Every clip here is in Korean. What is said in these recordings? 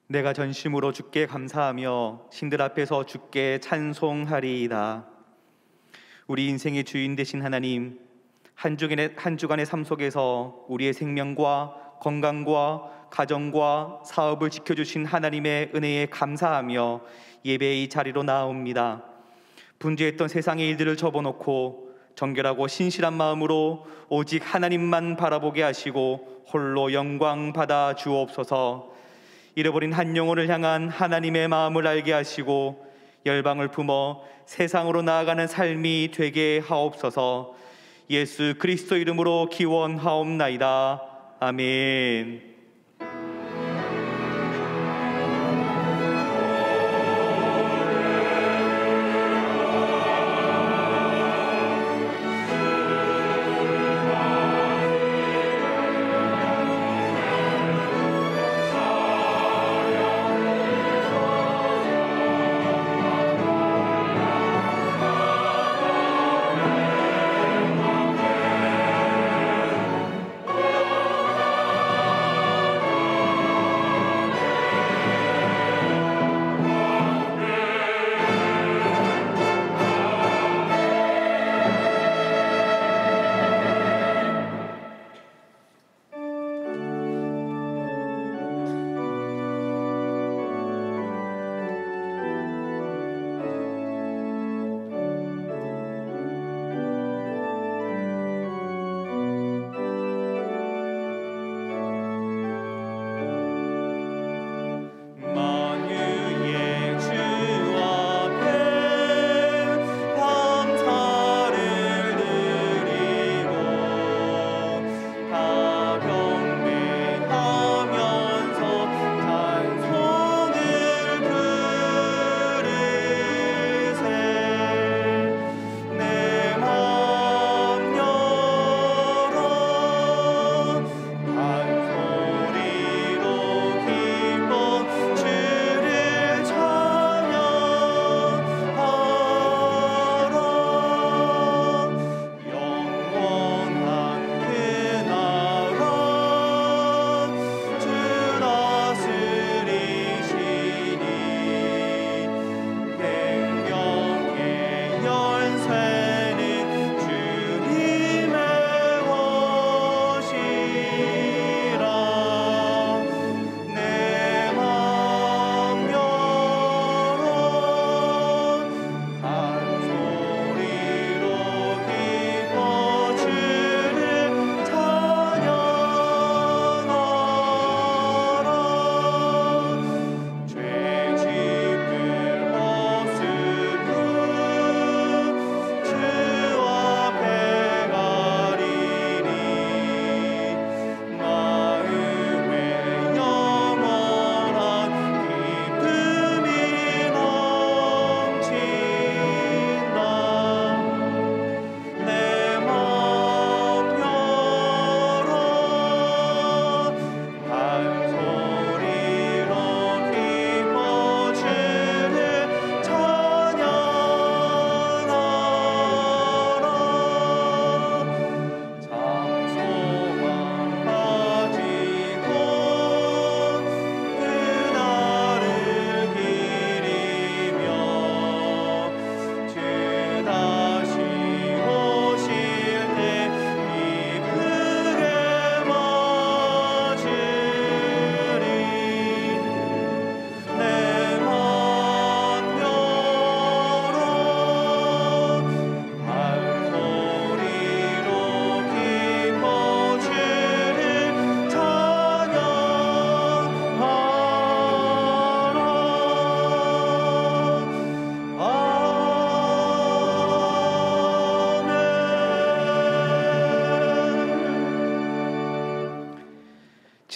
내가 전심으로 주께 감사하며 신들 앞에서 주께 찬송하리이다. 우리 인생의 주인 되신 하나님, 한 주간의 삶 속에서 우리의 생명과 건강과 가정과 사업을 지켜주신 하나님의 은혜에 감사하며 예배의 자리로 나아옵니다. 분주했던 세상의 일들을 접어놓고 정결하고 신실한 마음으로 오직 하나님만 바라보게 하시고 홀로 영광 받아 주옵소서. 잃어버린 한 영혼을 향한 하나님의 마음을 알게 하시고 열방을 품어 세상으로 나아가는 삶이 되게 하옵소서. 예수 그리스도 이름으로 기원하옵나이다. 아멘.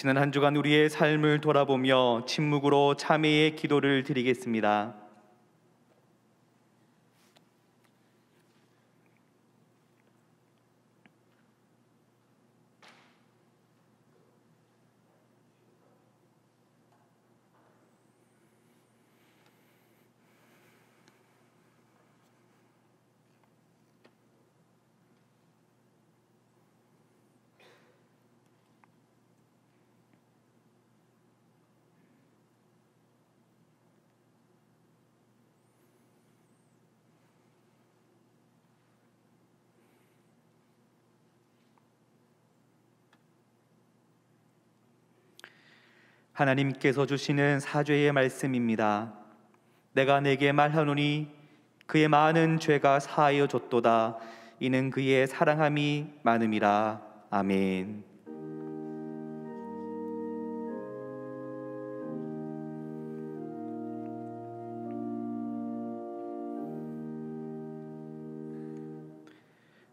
지난 한 주간 우리의 삶을 돌아보며 침묵으로 참회의 기도를 드리겠습니다. 하나님께서 주시는 사죄의 말씀입니다. 내가 내게 말하노니 그의 많은 죄가 사하여 줬도다. 이는 그의 사랑함이 많음이라. 아멘.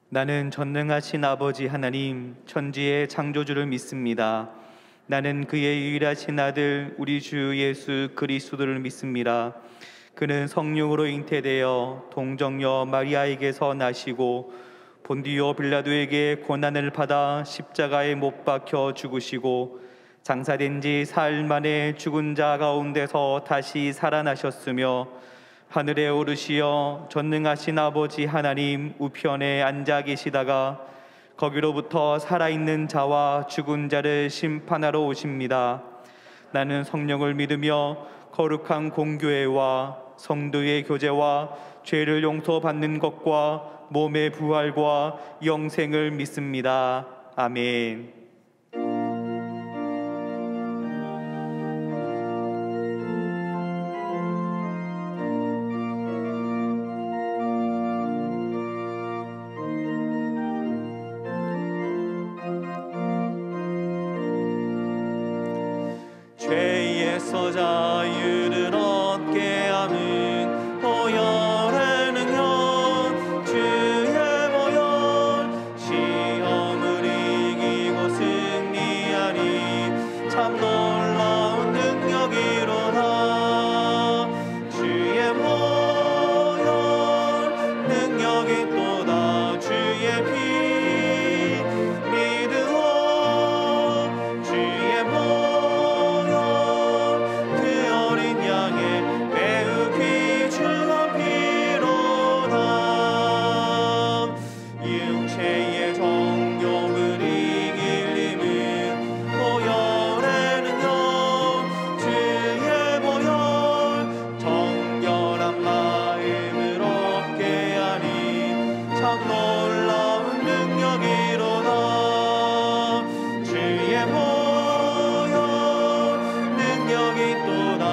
나는 전능하신 아버지 하나님, 천지의 창조주를 믿습니다. 나는 그의 유일하신 아들 우리 주 예수 그리스도를 믿습니다. 그는 성령으로 잉태되어 동정녀 마리아에게서 나시고 본디오 빌라도에게 고난을 받아 십자가에 못 박혀 죽으시고 장사된 지 사흘 만에 죽은 자 가운데서 다시 살아나셨으며 하늘에 오르시어 전능하신 아버지 하나님 우편에 앉아 계시다가 거기로부터 살아있는 자와 죽은 자를 심판하러 오십니다. 나는 성령을 믿으며 거룩한 공교회와 성도의 교제와 죄를 용서받는 것과 몸의 부활과 영생을 믿습니다. 아멘. 죄에서 자유를 얻게 하는 보혈의 능력, 주의 보혈, 시험을 이기고 승리하니 참 놀라운 능력이로다. 주의 보혈 능력이 또다. 주의 피 믿으오. 주의 보혈 그 어린 양의 매우 귀중한 피로다. 육체의 정욕을 이길 힘은 보혈의 능력, 주의 보혈 정결한 마음을 얻게 하니 참 놀라운 능력이로다. 주의 보혈 능력이 또다.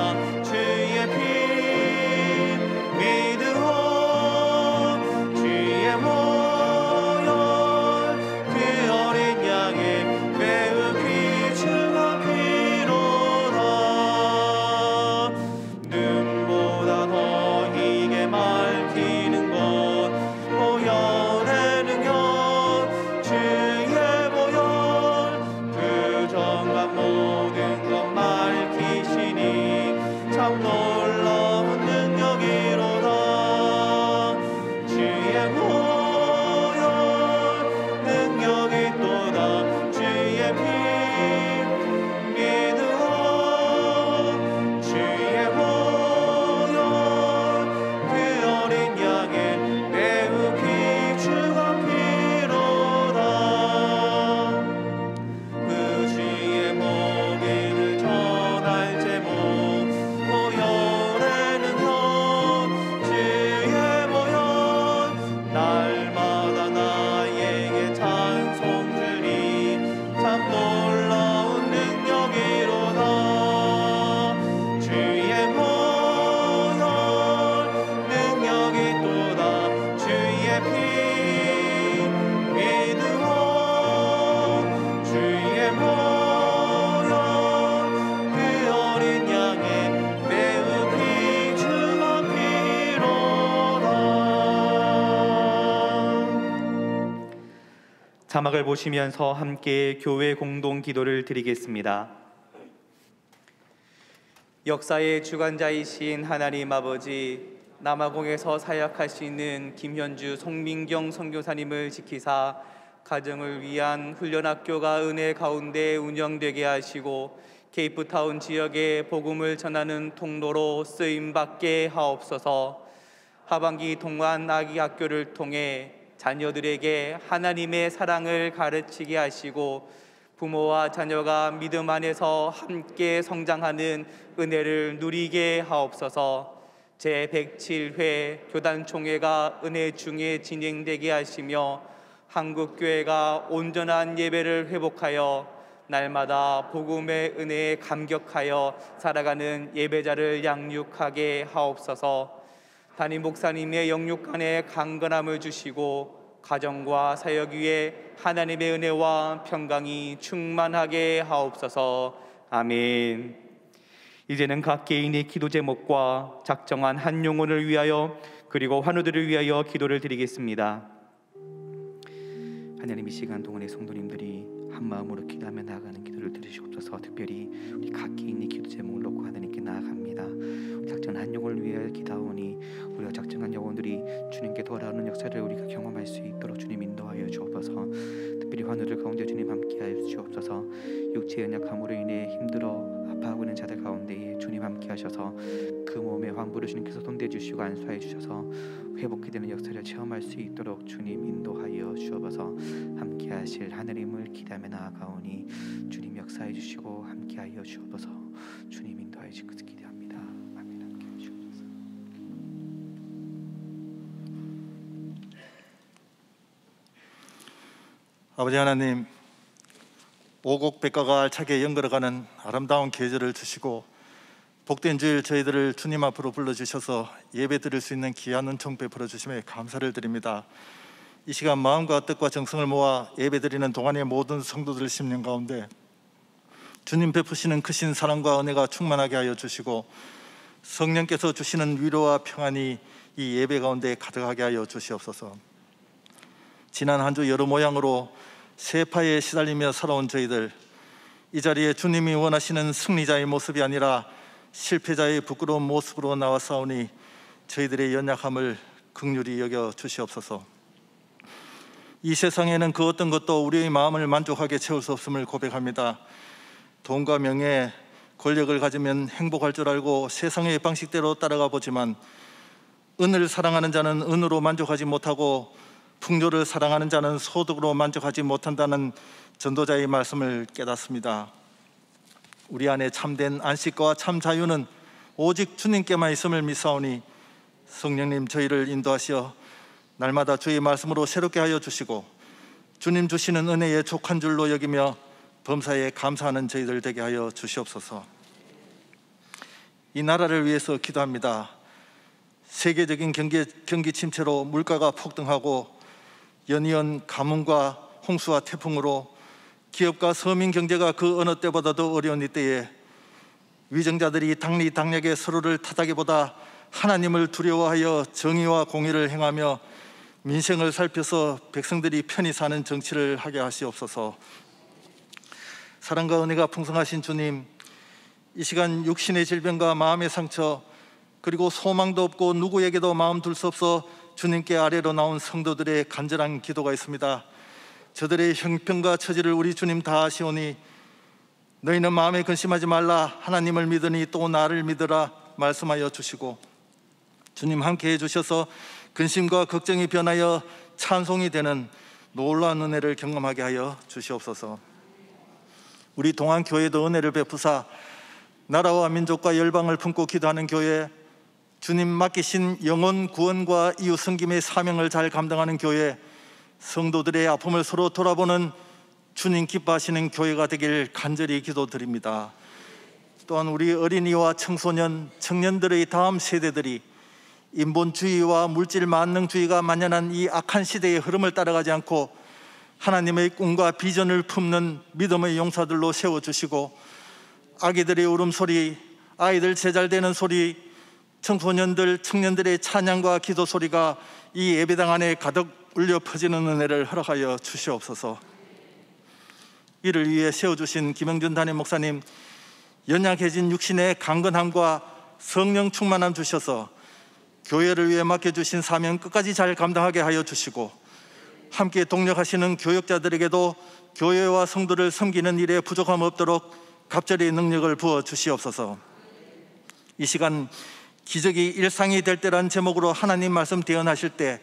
주의 피 믿으오. 주의 보혈 그 어린 양의 매우 귀중한 피로다. 눈보다 더 희게 밝히는 것 보혈의 능력, 주의 보혈 부정한 모든 것 밝히시니 참 놀라운 능력이로다. 주의 보혈 능력이 또다. 주의 피 믿으오. 주의 보혈 그 어린 양의 매우 귀중한 피로다. 그 주의 복음을 전할 제목 보혈의 능력, 주의 보혈 날마다 나에게 찬송 주니 참 놀라운 능력이로다. 주의 보혈 능력이 또다. 주의 피 믿으오. 주의 보혈 그 어린 양의 매우 귀중한 피로다. 자막을 보시면서 함께 교회 공동 기도를 드리겠습니다. 역사의 주관자이신 하나님 아버지, 남아공에서 사역하시는 김현주 송민경 선교사님을 지키사 가정을 위한 훈련학교가 은혜 가운데 운영되게 하시고 케이프타운 지역에 복음을 전하는 통로로 쓰임받게 하옵소서. 하반기 동안 아기 학교를 통해 자녀들에게 하나님의 사랑을 가르치게 하시고 부모와 자녀가 믿음 안에서 함께 성장하는 은혜를 누리게 하옵소서. 제107회 교단총회가 은혜 중에 진행되게 하시며 한국교회가 온전한 예배를 회복하여 날마다 복음의 은혜에 감격하여 살아가는 예배자를 양육하게 하옵소서. 담임 목사님의 영육간에 강건함을 주시고 가정과 사역 위에 하나님의 은혜와 평강이 충만하게 하옵소서. 아멘. 이제는 각 개인의 기도 제목과 작정한 한 영혼을 위하여 그리고 환우들을 위하여 기도를 드리겠습니다. 하나님, 이 시간 동안의 성도님들이 한 마음으로 기도하며 나아가는 기도를 들으시옵소서. 특별히 우리 각 개인의 기도 제목을 놓고 하나님께 나아갑니다. 작정한 한 영혼을 위하여 기도하오니 우리가 작정한 영혼들이 주님께 돌아오는 역사를 우리가 경험할 수 있도록 주님 인도하여 주옵소서. 특별히 환우들 가운데 주님 함께하여 주옵소서. 육체의 연약함으로 인해 힘들어 아파하고 있는 자들 가운데에 주님 함께하셔서 그 몸에 환부를 주님께서 손대 주시고 안수하여 주셔서 회복이 되는 역사를 체험할 수 있도록 주님 인도하여 주옵소서. 함께하실 하나님을 기대하며 나아가오니 주님 역사해 주시고 함께하여 주옵소서. 주님 인도하여 주시고 기대합니다. 아멘. 함께하여 주옵소서. 아버지 하나님, 오곡백과가 알차게 연걸어가는 아름다운 계절을 주시고 복된 주일 저희들을 주님 앞으로 불러주셔서 예배 드릴 수 있는 귀한 은총 베풀어 주심에 감사를 드립니다. 이 시간 마음과 뜻과 정성을 모아 예배 드리는 동안의 모든 성도들 심령 가운데 주님 베푸시는 크신 사랑과 은혜가 충만하게 하여 주시고 성령께서 주시는 위로와 평안이 이 예배 가운데 가득하게 하여 주시옵소서. 지난 한 주 여러 모양으로 세파에 시달리며 살아온 저희들, 이 자리에 주님이 원하시는 승리자의 모습이 아니라 실패자의 부끄러운 모습으로 나와싸우니 저희들의 연약함을 긍휼히 여겨 주시옵소서. 이 세상에는 그 어떤 것도 우리의 마음을 만족하게 채울 수 없음을 고백합니다. 돈과 명예, 권력을 가지면 행복할 줄 알고 세상의 방식대로 따라가 보지만 은을 사랑하는 자는 은으로 만족하지 못하고 풍요를 사랑하는 자는 소득으로 만족하지 못한다는 전도자의 말씀을 깨닫습니다. 우리 안에 참된 안식과 참 자유는 오직 주님께만 있음을 믿사오니 성령님 저희를 인도하시어 날마다 주의 말씀으로 새롭게 하여 주시고 주님 주시는 은혜의 족한 줄로 여기며 범사에 감사하는 저희들 되게 하여 주시옵소서. 이 나라를 위해서 기도합니다. 세계적인 경기 침체로 물가가 폭등하고 연이은 가뭄과 홍수와 태풍으로 기업과 서민 경제가 그 어느 때보다도 어려운 이때에 위정자들이 당리당략에 서로를 탓하기보다 하나님을 두려워하여 정의와 공의를 행하며 민생을 살펴서 백성들이 편히 사는 정치를 하게 하시옵소서. 사랑과 은혜가 풍성하신 주님, 이 시간 육신의 질병과 마음의 상처 그리고 소망도 없고 누구에게도 마음 둘 수 없어 주님께 아래로 나온 성도들의 간절한 기도가 있습니다. 저들의 형편과 처지를 우리 주님 다 아시오니 너희는 마음에 근심하지 말라, 하나님을 믿으니 또 나를 믿으라 말씀하여 주시고 주님 함께해 주셔서 근심과 걱정이 변하여 찬송이 되는 놀라운 은혜를 경험하게 하여 주시옵소서. 우리 동안교회도 은혜를 베푸사 나라와 민족과 열방을 품고 기도하는 교회, 주님 맡기신 영혼 구원과 이웃 섬김의 사명을 잘 감당하는 교회, 성도들의 아픔을 서로 돌아보는 주님 기뻐하시는 교회가 되길 간절히 기도드립니다. 또한 우리 어린이와 청소년, 청년들의 다음 세대들이 인본주의와 물질 만능주의가 만연한 이 악한 시대의 흐름을 따라가지 않고 하나님의 꿈과 비전을 품는 믿음의 용사들로 세워주시고 아기들의 울음소리, 아이들 제잘되는 소리, 청소년들, 청년들의 찬양과 기도 소리가 이 예배당 안에 가득 울려 퍼지는 은혜를 허락하여 주시옵소서. 이를 위해 세워주신 김영준 담임 목사님, 연약해진 육신의 강건함과 성령 충만함 주셔서 교회를 위해 맡겨주신 사명 끝까지 잘 감당하게 하여 주시고 함께 동력하시는 교역자들에게도 교회와 성도를 섬기는 일에 부족함 없도록 갑절의 능력을 부어 주시옵소서. 이 시간 기적이 일상이 될 때란 제목으로 하나님 말씀 대언하실 때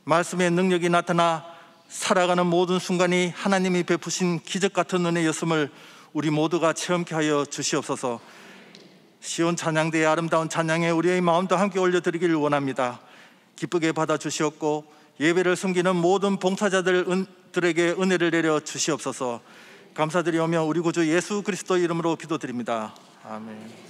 말씀의 능력이 나타나 살아가는 모든 순간이 하나님이 베푸신 기적 같은 은혜였음을 우리 모두가 체험케 하여 주시옵소서. 시온 찬양대의 아름다운 찬양에 우리의 마음도 함께 올려드리기를 원합니다. 기쁘게 받아주시옵고 예배를 섬기는 모든 봉사자들에게 은혜를 내려 주시옵소서. 감사드리오며 우리 구주 예수 그리스도의 이름으로 기도드립니다. 아멘.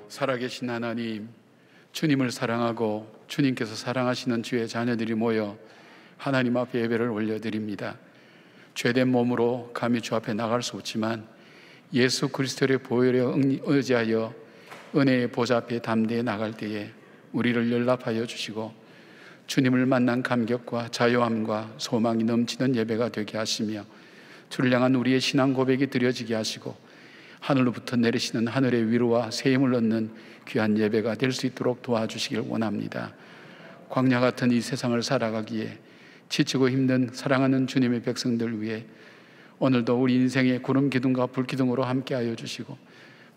살아계신 하나님, 주님을 사랑하고 주님께서 사랑하시는 주의 자녀들이 모여 하나님 앞에 예배를 올려드립니다. 죄된 몸으로 감히 주 앞에 나갈 수 없지만 예수 그리스도의 보혈에 의지하여 은혜의 보좌 앞에 담대히 나갈 때에 우리를 연락하여 주시고 주님을 만난 감격과 자유함과 소망이 넘치는 예배가 되게 하시며 주를 향한 우리의 신앙 고백이 드려지게 하시고 하늘로부터 내리시는 하늘의 위로와 세임을 얻는 귀한 예배가 될 수 있도록 도와주시길 원합니다. 광야 같은 이 세상을 살아가기에 지치고 힘든 사랑하는 주님의 백성들 위해 오늘도 우리 인생의 구름 기둥과 불 기둥으로 함께하여 주시고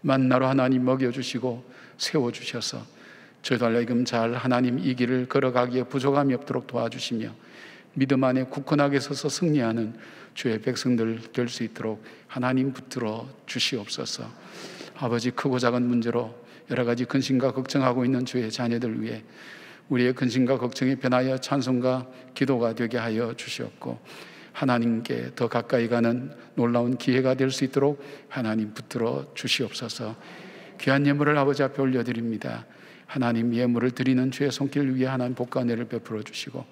만나로 하나님 먹여주시고 세워주셔서 저희도 알라금 잘 하나님 이 길을 걸어가기에 부족함이 없도록 도와주시며 믿음 안에 굳건하게 서서 승리하는 주의 백성들 될 수 있도록 하나님 붙들어 주시옵소서. 아버지, 크고 작은 문제로 여러 가지 근심과 걱정하고 있는 주의 자녀들 위해 우리의 근심과 걱정이 변하여 찬송과 기도가 되게 하여 주시옵고 하나님께 더 가까이 가는 놀라운 기회가 될 수 있도록 하나님 붙들어 주시옵소서. 귀한 예물을 아버지 앞에 올려드립니다. 하나님 예물을 드리는 주의 손길 위에 하나님 복과 은혜를 베풀어 주시고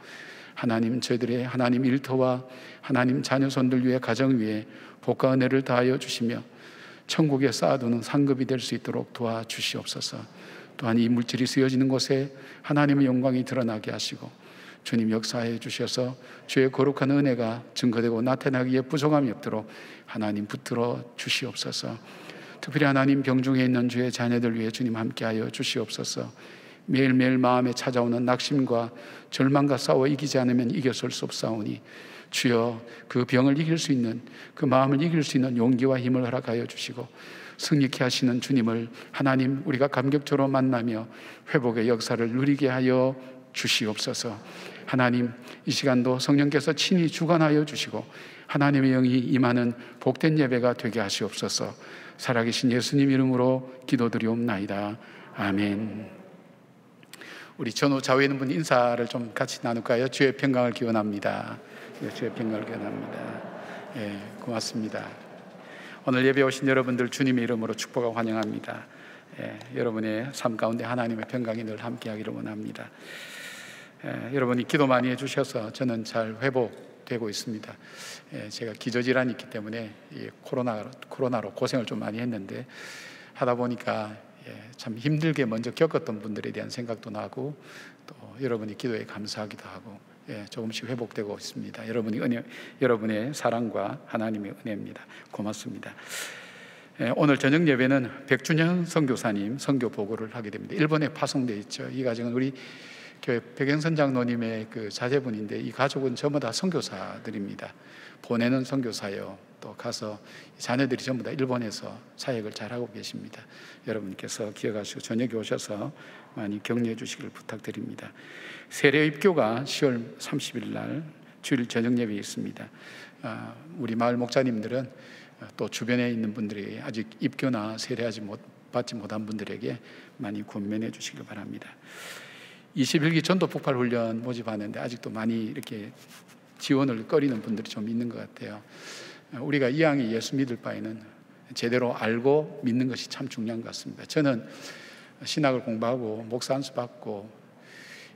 하나님 저희들의 하나님 일터와 하나님 자녀손들 위해 가정 위에 복과 은혜를 다하여 주시며 천국에 쌓아두는 상급이 될 수 있도록 도와주시옵소서. 또한 이 물질이 쓰여지는 곳에 하나님의 영광이 드러나게 하시고 주님 역사해 주셔서 주의 거룩한 은혜가 증거되고 나타나기에 부족함이 없도록 하나님 붙들어 주시옵소서. 특별히 하나님 병중에 있는 주의 자녀들 위해 주님 함께하여 주시옵소서. 매일매일 마음에 찾아오는 낙심과 절망과 싸워 이기지 않으면 이겨설 수 없사오니 주여 그 병을 이길 수 있는 그 마음을 이길 수 있는 용기와 힘을 허락하여 주시고 승리케 하시는 주님을 하나님 우리가 감격적으로 만나며 회복의 역사를 누리게 하여 주시옵소서. 하나님 이 시간도 성령께서 친히 주관하여 주시고 하나님의 영이 임하는 복된 예배가 되게 하시옵소서. 살아계신 예수님 이름으로 기도드리옵나이다. 아멘. 우리 전후 좌우에 있는 분 인사를 좀 같이 나눌까요? 주의 평강을 기원합니다. 주의 평강을 기원합니다. 예, 고맙습니다. 오늘 예배 오신 여러분들 주님의 이름으로 축복하고 환영합니다. 예, 여러분의 삶 가운데 하나님의 평강이 늘 함께하기를 원합니다. 여러분이 기도 많이 해주셔서 저는 잘 회복되고 있습니다. 제가 기저질환이 있기 때문에 코로나로 고생을 좀 많이 했는데 하다 보니까 참 힘들게 먼저 겪었던 분들에 대한 생각도 나고 또 여러분이 기도에 감사하기도 하고 조금씩 회복되고 있습니다. 여러분의 사랑과 하나님의 은혜입니다. 고맙습니다. 오늘 저녁 예배는 백준영 선교사님 선교 보고를 하게 됩니다. 일본에 파송되어 있죠. 이 가정은 우리 교회 백영선 장로님의 그 자제분인데, 이 가족은 전부 다 선교사들입니다. 보내는 선교사요. 또 가서 자녀들이 전부 다 일본에서 사역을 잘하고 계십니다. 여러분께서 기억하시고 저녁에 오셔서 많이 격려해 주시길 부탁드립니다. 세례 입교가 10월 30일 날 주일 저녁 예배에 있습니다. 우리 마을 목사님들은 또 주변에 있는 분들에게 아직 입교나 받지 못한 분들에게 많이 권면해 주시길 바랍니다. 21기 전도 폭발 훈련 모집하는데 아직도 많이 이렇게 지원을 꺼리는 분들이 좀 있는 것 같아요. 우리가 이왕에 예수 믿을 바에는 제대로 알고 믿는 것이 참 중요한 것 같습니다. 저는 신학을 공부하고 목사 안수 받고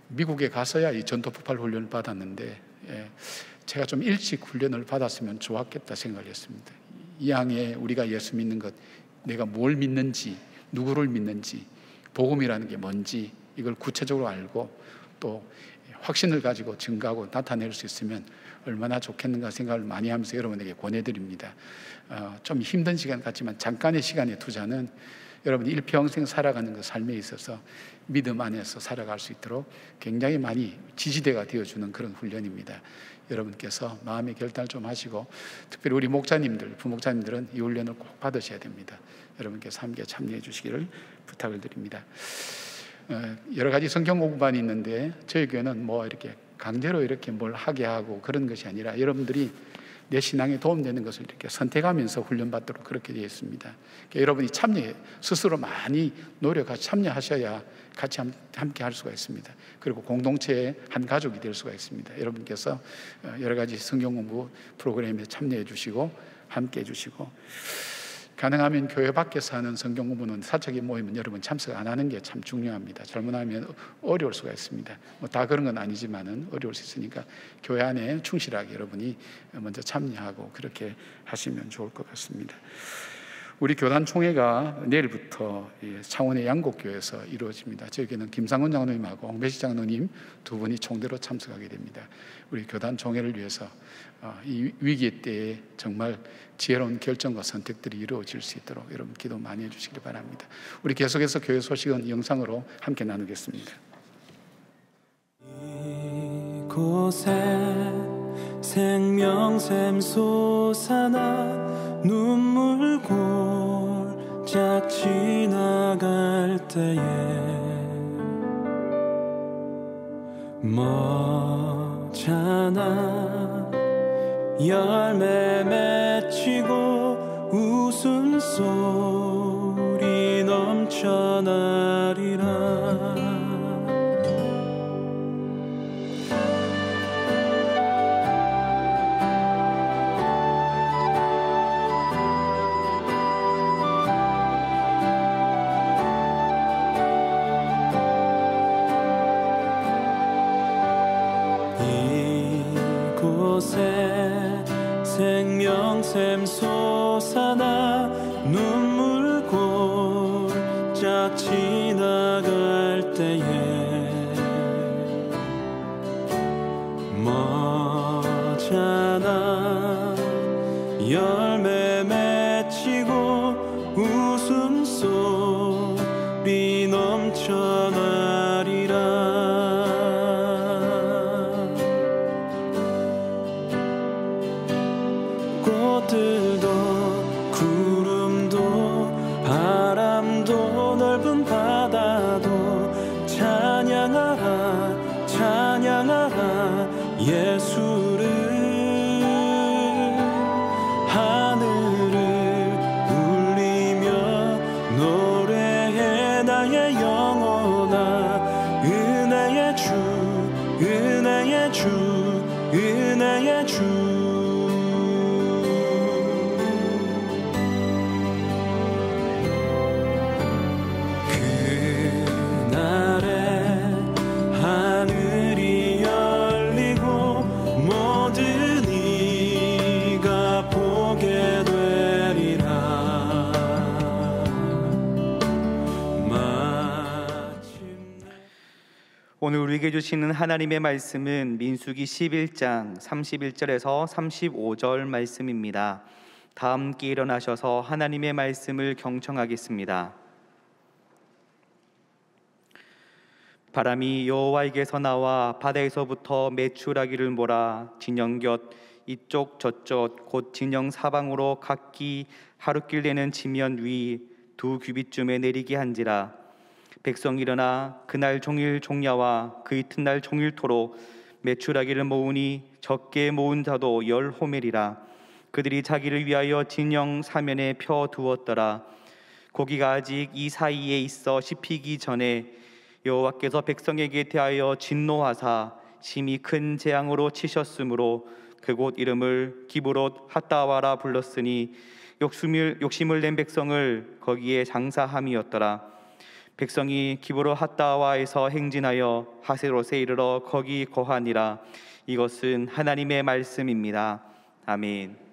미국에 가서야 이 전도 폭발 훈련을 받았는데, 제가 좀 일찍 훈련을 받았으면 좋았겠다 생각했습니다. 이왕에 우리가 예수 믿는 것, 내가 뭘 믿는지, 누구를 믿는지, 복음이라는 게 뭔지 이걸 구체적으로 알고 또 확신을 가지고 증거하고 나타낼 수 있으면 얼마나 좋겠는가 생각을 많이 하면서 여러분에게 권해드립니다. 좀 힘든 시간 같지만 잠깐의 시간의 투자는 여러분이 일평생 살아가는 그 삶에 있어서 믿음 안에서 살아갈 수 있도록 굉장히 많이 지지대가 되어주는 그런 훈련입니다. 여러분께서 마음의 결단을 좀 하시고, 특별히 우리 목사님들, 부목사님들은 이 훈련을 꼭 받으셔야 됩니다. 여러분께서 함께 참여해 주시기를 부탁을 드립니다. 여러 가지 성경 공부반이 있는데 저희 교회는 뭐 이렇게 강제로 이렇게 뭘 하게 하고 그런 것이 아니라 여러분들이 내 신앙에 도움되는 것을 이렇게 선택하면서 훈련받도록 그렇게 되어 있습니다. 그러니까 여러분이 스스로 많이 노력하셔 참여하셔야 같이 함께 할 수가 있습니다. 그리고 공동체의 한 가족이 될 수가 있습니다. 여러분께서 여러 가지 성경 공부 프로그램에 참여해 주시고 함께 해 주시고, 가능하면 교회 밖에서 하는 성경 공부는 사적인 모임은 여러분 참석 안 하는 게 참 중요합니다. 잘못하면 어려울 수가 있습니다. 뭐 다 그런 건 아니지만은 어려울 수 있으니까 교회 안에 충실하게 여러분이 먼저 참여하고 그렇게 하시면 좋을 것 같습니다. 우리 교단 총회가 내일부터 창원의 양곡교회에서 이루어집니다. 저희에게는 김상훈 장로님하고 홍배식 장로님 두 분이 총대로 참석하게 됩니다. 우리 교단 총회를 위해서 이 위기 때에 정말 지혜로운 결정과 선택들이 이루어질 수 있도록 여러분 기도 많이 해주시기 바랍니다. 우리 계속해서 교회 소식은 영상으로 함께 나누겠습니다. 이곳에 생명샘 솟아나 눈물 골짝 지나갈 때에 머잖아 열매 맺히고 웃음소리 넘쳐나리라. 생명샘 솟아나 눈물 골짝 지나갈 때에 머잖아 열매 맺히고 웃음소리 넘쳐나리라. 꽃들도 구름도 바람도 넓은 바다도 찬양하라 찬양하라 예수를. 하늘을 울리며 노래해 나의 영혼아. 은혜의 주 은혜의 주 은혜의 주. 오늘 우리에게 주시는 하나님의 말씀은 민수기 11장 31절에서 35절 말씀입니다. 다 함께 일어나셔서 하나님의 말씀을 경청하겠습니다. 바람이 여호와에게서 나와 바다에서부터 메추라기를 몰아 진영 곁 이쪽 저쪽 곧 진영 사방으로 각기 하루길 내는 지면 위 2규빗쯤에 내리게 한지라. 백성이 일어나 그날 종일 종야와 그 이튿날 종일토록 메추라기를 모으니 적게 모은 자도 10호멜이라. 그들이 자기를 위하여 진영 사면에 펴 두었더라. 고기가 아직 이 사이에 있어 씹히기 전에 여호와께서 백성에게 대하여 진노하사 심히 큰 재앙으로 치셨으므로 그곳 이름을 기브롯 핫다와라 불렀으니 욕심을 낸 백성을 거기에 장사함이었더라. 백성이 기브롯 핫다와에서 행진하여 하세롯에 이르러 거기 거하니라. 이것은 하나님의 말씀입니다. 아멘.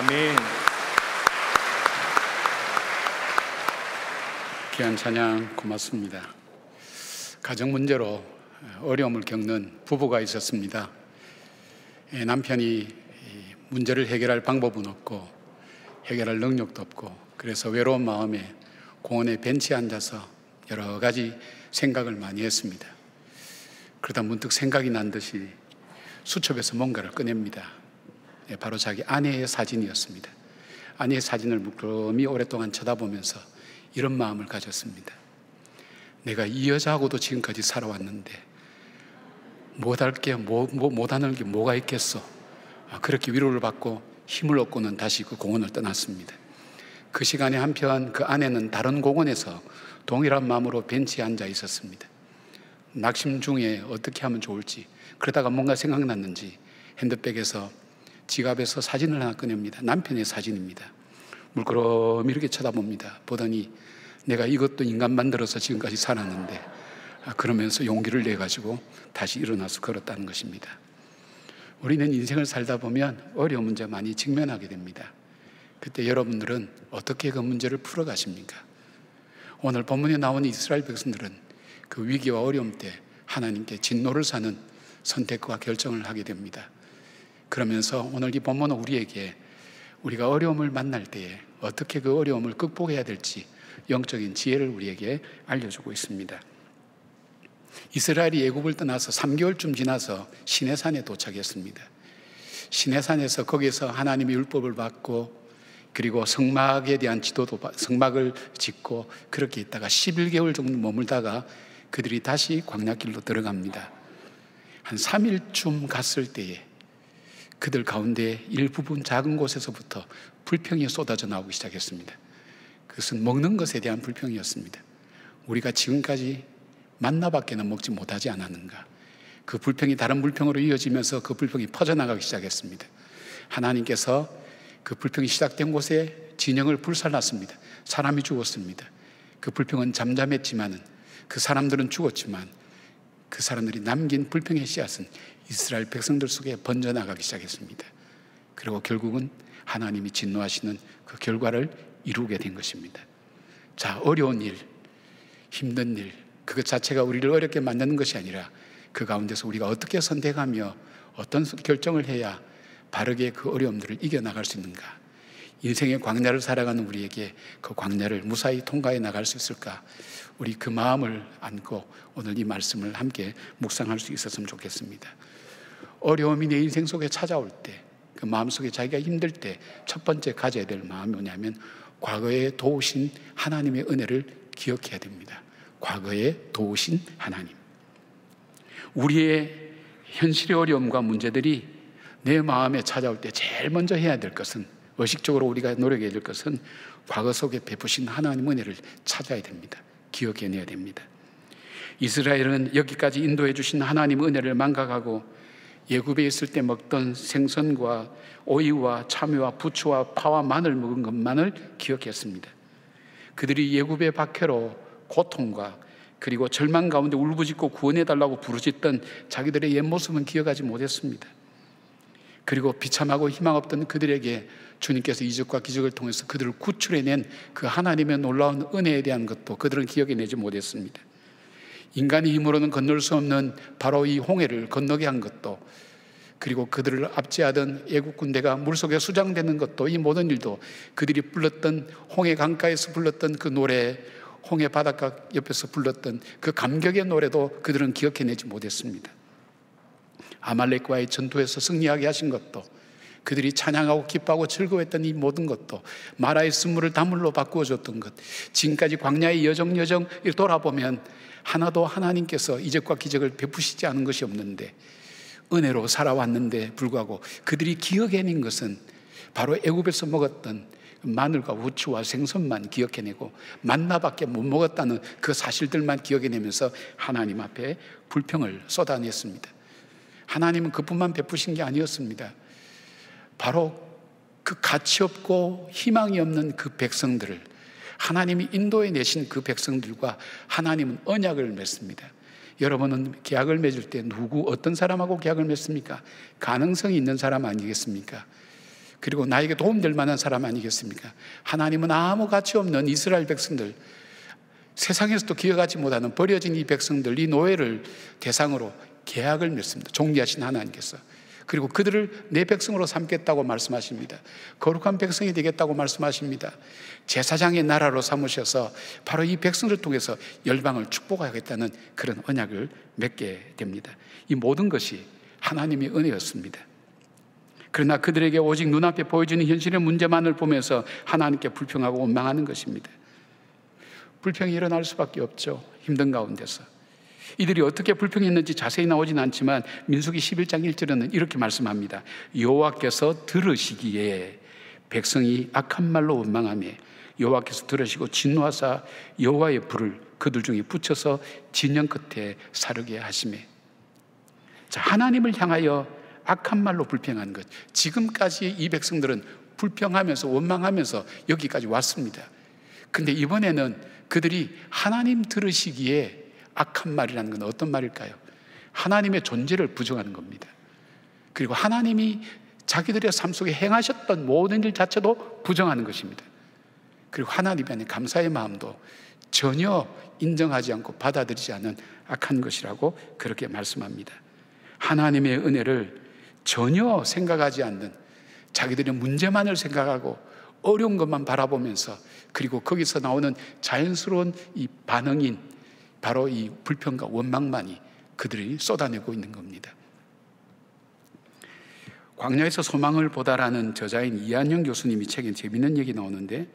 아멘. 귀한 찬양 고맙습니다. 가정 문제로 어려움을 겪는 부부가 있었습니다. 남편이 문제를 해결할 방법은 없고 해결할 능력도 없고, 그래서 외로운 마음에 공원에 벤치에 앉아서 여러 가지 생각을 많이 했습니다. 그러다 문득 생각이 난 듯이 수첩에서 뭔가를 꺼냅니다. 바로 자기 아내의 사진이었습니다. 아내의 사진을 물끄러미 오랫동안 쳐다보면서 이런 마음을 가졌습니다. 내가 이 여자하고도 지금까지 살아왔는데 못하는 게 뭐가 있겠어. 그렇게 위로를 받고 힘을 얻고는 다시 그 공원을 떠났습니다. 그 시간에 한편 그 아내는 다른 공원에서 동일한 마음으로 벤치에 앉아 있었습니다. 낙심 중에 어떻게 하면 좋을지, 그러다가 뭔가 생각났는지 핸드백에서 지갑에서 사진을 하나 꺼냅니다. 남편의 사진입니다. 물끄러미 이렇게 쳐다봅니다. 보더니 내가 이것도 인간 만들어서 지금까지 살았는데, 그러면서 용기를 내가지고 다시 일어나서 걸었다는 것입니다. 우리는 인생을 살다 보면 어려운 문제 많이 직면하게 됩니다. 그때 여러분들은 어떻게 그 문제를 풀어가십니까? 오늘 본문에 나온 이스라엘 백성들은 그 위기와 어려움 때 하나님께 진노를 사는 선택과 결정을 하게 됩니다. 그러면서 오늘 이 본문은 우리에게 우리가 어려움을 만날 때에 어떻게 그 어려움을 극복해야 될지 영적인 지혜를 우리에게 알려주고 있습니다. 이스라엘이 애굽을 떠나서 3개월쯤 지나서 시내산에 도착했습니다. 시내산에서 거기서 하나님의 율법을 받고, 그리고 성막에 대한 지도도, 성막을 짓고 그렇게 있다가 11개월 정도 머물다가 그들이 다시 광야길로 들어갑니다. 한 3일쯤 갔을 때에 그들 가운데 일부분 작은 곳에서부터 불평이 쏟아져 나오기 시작했습니다. 그것은 먹는 것에 대한 불평이었습니다. 우리가 지금까지 만나밖에는 먹지 못하지 않았는가. 그 불평이 다른 불평으로 이어지면서 그 불평이 퍼져나가기 시작했습니다. 하나님께서 그 불평이 시작된 곳에 진영을 불살랐습니다. 사람이 죽었습니다. 그 불평은 잠잠했지만, 그 사람들은 죽었지만, 그 사람들이 남긴 불평의 씨앗은 이스라엘 백성들 속에 번져나가기 시작했습니다. 그리고 결국은 하나님이 진노하시는 그 결과를 이루게 된 것입니다. 자, 어려운 일, 힘든 일, 그것 자체가 우리를 어렵게 만드는 것이 아니라 그 가운데서 우리가 어떻게 선택하며 어떤 결정을 해야 바르게 그 어려움들을 이겨나갈 수 있는가. 인생의 광야를 살아가는 우리에게 그 광야를 무사히 통과해 나갈 수 있을까. 우리 그 마음을 안고 오늘 이 말씀을 함께 묵상할 수 있었으면 좋겠습니다. 어려움이 내 인생 속에 찾아올 때, 그 마음속에 자기가 힘들 때 첫 번째 가져야 될 마음이 뭐냐면 과거에 도우신 하나님의 은혜를 기억해야 됩니다. 과거에 도우신 하나님. 우리의 현실의 어려움과 문제들이 내 마음에 찾아올 때 제일 먼저 해야 될 것은, 의식적으로 우리가 노력해야 될 것은 과거 속에 베푸신 하나님 은혜를 찾아야 됩니다. 기억해내야 됩니다. 이스라엘은 여기까지 인도해 주신 하나님 은혜를 망각하고 애굽에 있을 때 먹던 생선과 오이와 참외와 부추와 파와 마늘 먹은 것만을 기억했습니다. 그들이 애굽의 박해로 고통과 그리고 절망 가운데 울부짖고 구원해달라고 부르짖던 자기들의 옛 모습은 기억하지 못했습니다. 그리고 비참하고 희망 없던 그들에게 주님께서 이적과 기적을 통해서 그들을 구출해낸 그 하나님의 놀라운 은혜에 대한 것도 그들은 기억해내지 못했습니다. 인간의 힘으로는 건널 수 없는 바로 이 홍해를 건너게 한 것도, 그리고 그들을 압제하던 애국 군대가 물속에 수장되는 것도, 이 모든 일도 그들이 불렀던 홍해 강가에서 불렀던 그 노래, 홍해 바닷가 옆에서 불렀던 그 감격의 노래도 그들은 기억해내지 못했습니다. 아말렉과의 전투에서 승리하게 하신 것도, 그들이 찬양하고 기뻐하고 즐거워했던 이 모든 것도, 마라의 쓴물을 다물로 바꾸어 줬던 것, 지금까지 광야의 여정 돌아보면 하나도 하나님께서 이적과 기적을 베푸시지 않은 것이 없는데, 은혜로 살아왔는데 불구하고 그들이 기억해낸 것은 바로 애굽에서 먹었던 마늘과 우추와 생선만 기억해내고 만나밖에 못 먹었다는 그 사실들만 기억해내면서 하나님 앞에 불평을 쏟아냈습니다. 하나님은 그뿐만 베푸신 게 아니었습니다. 바로 그 가치 없고 희망이 없는 그 백성들을 하나님이 인도해 내신 그 백성들과 하나님은 언약을 맺습니다. 여러분은 계약을 맺을 때 어떤 사람하고 계약을 맺습니까? 가능성이 있는 사람 아니겠습니까? 그리고 나에게 도움될 만한 사람 아니겠습니까? 하나님은 아무 가치 없는 이스라엘 백성들, 세상에서도 기억하지 못하는 버려진 이 백성들, 이 노예를 대상으로 계약을 맺습니다. 존귀하신 하나님께서. 그리고 그들을 내 백성으로 삼겠다고 말씀하십니다. 거룩한 백성이 되겠다고 말씀하십니다. 제사장의 나라로 삼으셔서 바로 이 백성을 통해서 열방을 축복하겠다는 그런 언약을 맺게 됩니다. 이 모든 것이 하나님의 은혜였습니다. 그러나 그들에게 오직 눈앞에 보여지는 현실의 문제만을 보면서 하나님께 불평하고 원망하는 것입니다. 불평이 일어날 수밖에 없죠. 힘든 가운데서. 이들이 어떻게 불평했는지 자세히 나오진 않지만 민수기 11장 1절에는 이렇게 말씀합니다. 여호와께서 들으시기에 백성이 악한 말로 원망하며 여호와께서 들으시고 진노하사 여호와의 불을 그들 중에 붙여서 진영 끝에 사르게 하시매. 자, 하나님을 향하여 악한 말로 불평하는 것. 지금까지 이 백성들은 불평하면서 원망하면서 여기까지 왔습니다. 근데 이번에는 그들이 하나님 들으시기에 악한 말이라는 건 어떤 말일까요? 하나님의 존재를 부정하는 겁니다. 그리고 하나님이 자기들의 삶 속에 행하셨던 모든 일 자체도 부정하는 것입니다. 그리고 하나님 안에 감사의 마음도 전혀 인정하지 않고 받아들이지 않는 악한 것이라고 그렇게 말씀합니다. 하나님의 은혜를 전혀 생각하지 않는, 자기들의 문제만을 생각하고 어려운 것만 바라보면서, 그리고 거기서 나오는 자연스러운 이 반응인 바로 이 불평과 원망만이 그들이 쏟아내고 있는 겁니다. 광야에서 소망을 보다라는 저자인 이한영 교수님이 책에 재미있는 얘기 나오는데,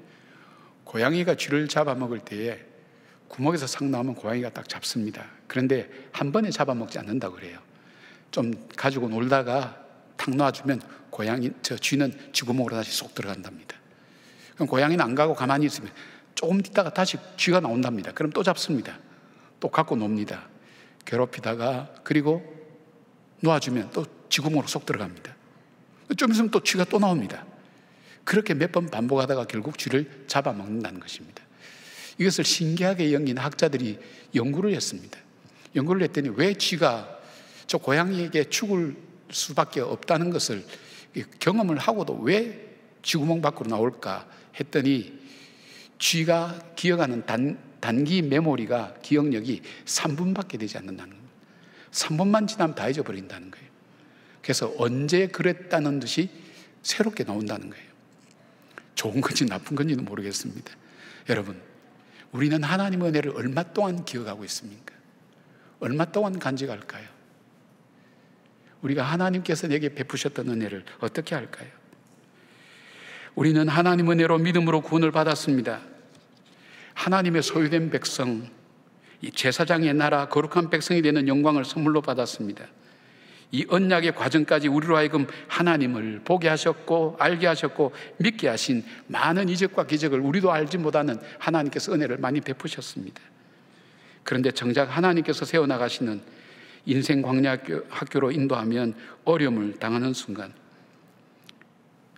고양이가 쥐를 잡아먹을 때에 구멍에서 상 나오면 고양이가 딱 잡습니다. 그런데 한 번에 잡아먹지 않는다고 그래요. 좀 가지고 놀다가 탁 놔주면 쥐는 쥐구멍으로 다시 쏙 들어간답니다. 그럼 고양이는 안 가고 가만히 있으면 조금 있다가 다시 쥐가 나온답니다. 그럼 또 잡습니다. 또 갖고 놉니다. 괴롭히다가, 그리고 놓아주면 또 쥐구멍으로 쏙 들어갑니다. 좀 있으면 또 쥐가 또 나옵니다. 그렇게 몇 번 반복하다가 결국 쥐를 잡아먹는다는 것입니다. 이것을 신기하게 여긴 학자들이 연구를 했습니다. 연구를 했더니 왜 쥐가 저 고양이에게 죽을 수밖에 없다는 것을 경험을 하고도 왜 쥐구멍 밖으로 나올까 했더니, 쥐가 기억하는 단기 메모리가, 기억력이 3분밖에 되지 않는다는 겁니다. 3분만 지나면 다 잊어버린다는 거예요. 그래서 언제 그랬다는 듯이 새롭게 나온다는 거예요. 좋은 건지 나쁜 건지는 모르겠습니다. 여러분, 우리는 하나님의 은혜를 얼마 동안 기억하고 있습니까? 얼마 동안 간직할까요? 우리가 하나님께서 내게 베푸셨던 은혜를 어떻게 할까요? 우리는 하나님의 은혜로 믿음으로 구원을 받았습니다. 하나님의 소유된 백성, 이 제사장의 나라, 거룩한 백성이 되는 영광을 선물로 받았습니다. 이 언약의 과정까지 우리로 하여금 하나님을 보게 하셨고 알게 하셨고 믿게 하신 많은 이적과 기적을 우리도 알지 못하는 하나님께서 은혜를 많이 베푸셨습니다. 그런데 정작 하나님께서 세워나가시는 인생 광야 학교로 인도하면 어려움을 당하는 순간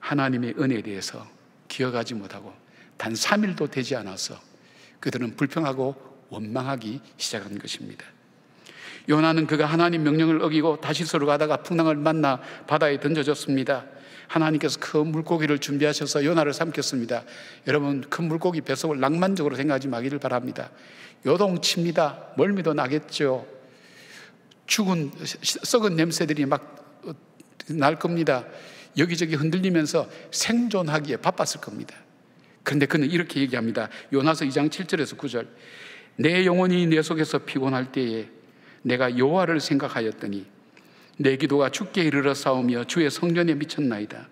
하나님의 은혜에 대해서 기억하지 못하고 단 3일도 되지 않아서 그들은 불평하고 원망하기 시작한 것입니다. 요나는 그가 하나님 명령을 어기고 다시스로 가다가 풍랑을 만나 바다에 던져졌습니다. 하나님께서 큰 물고기를 준비하셔서 요나를 삼켰습니다. 여러분, 큰 물고기 뱃속을 낭만적으로 생각하지 마기를 바랍니다. 요동칩니다. 멀미도 나겠죠. 죽은 썩은 냄새들이 막 날 겁니다. 여기저기 흔들리면서 생존하기에 바빴을 겁니다. 그런데 그는 이렇게 얘기합니다. 요나서 2장 7절에서 9절. 내 영혼이 내 속에서 피곤할 때에 내가 여호와를 생각하였더니 내 기도가 주께 이르러 싸우며 주의 성전에 미쳤나이다.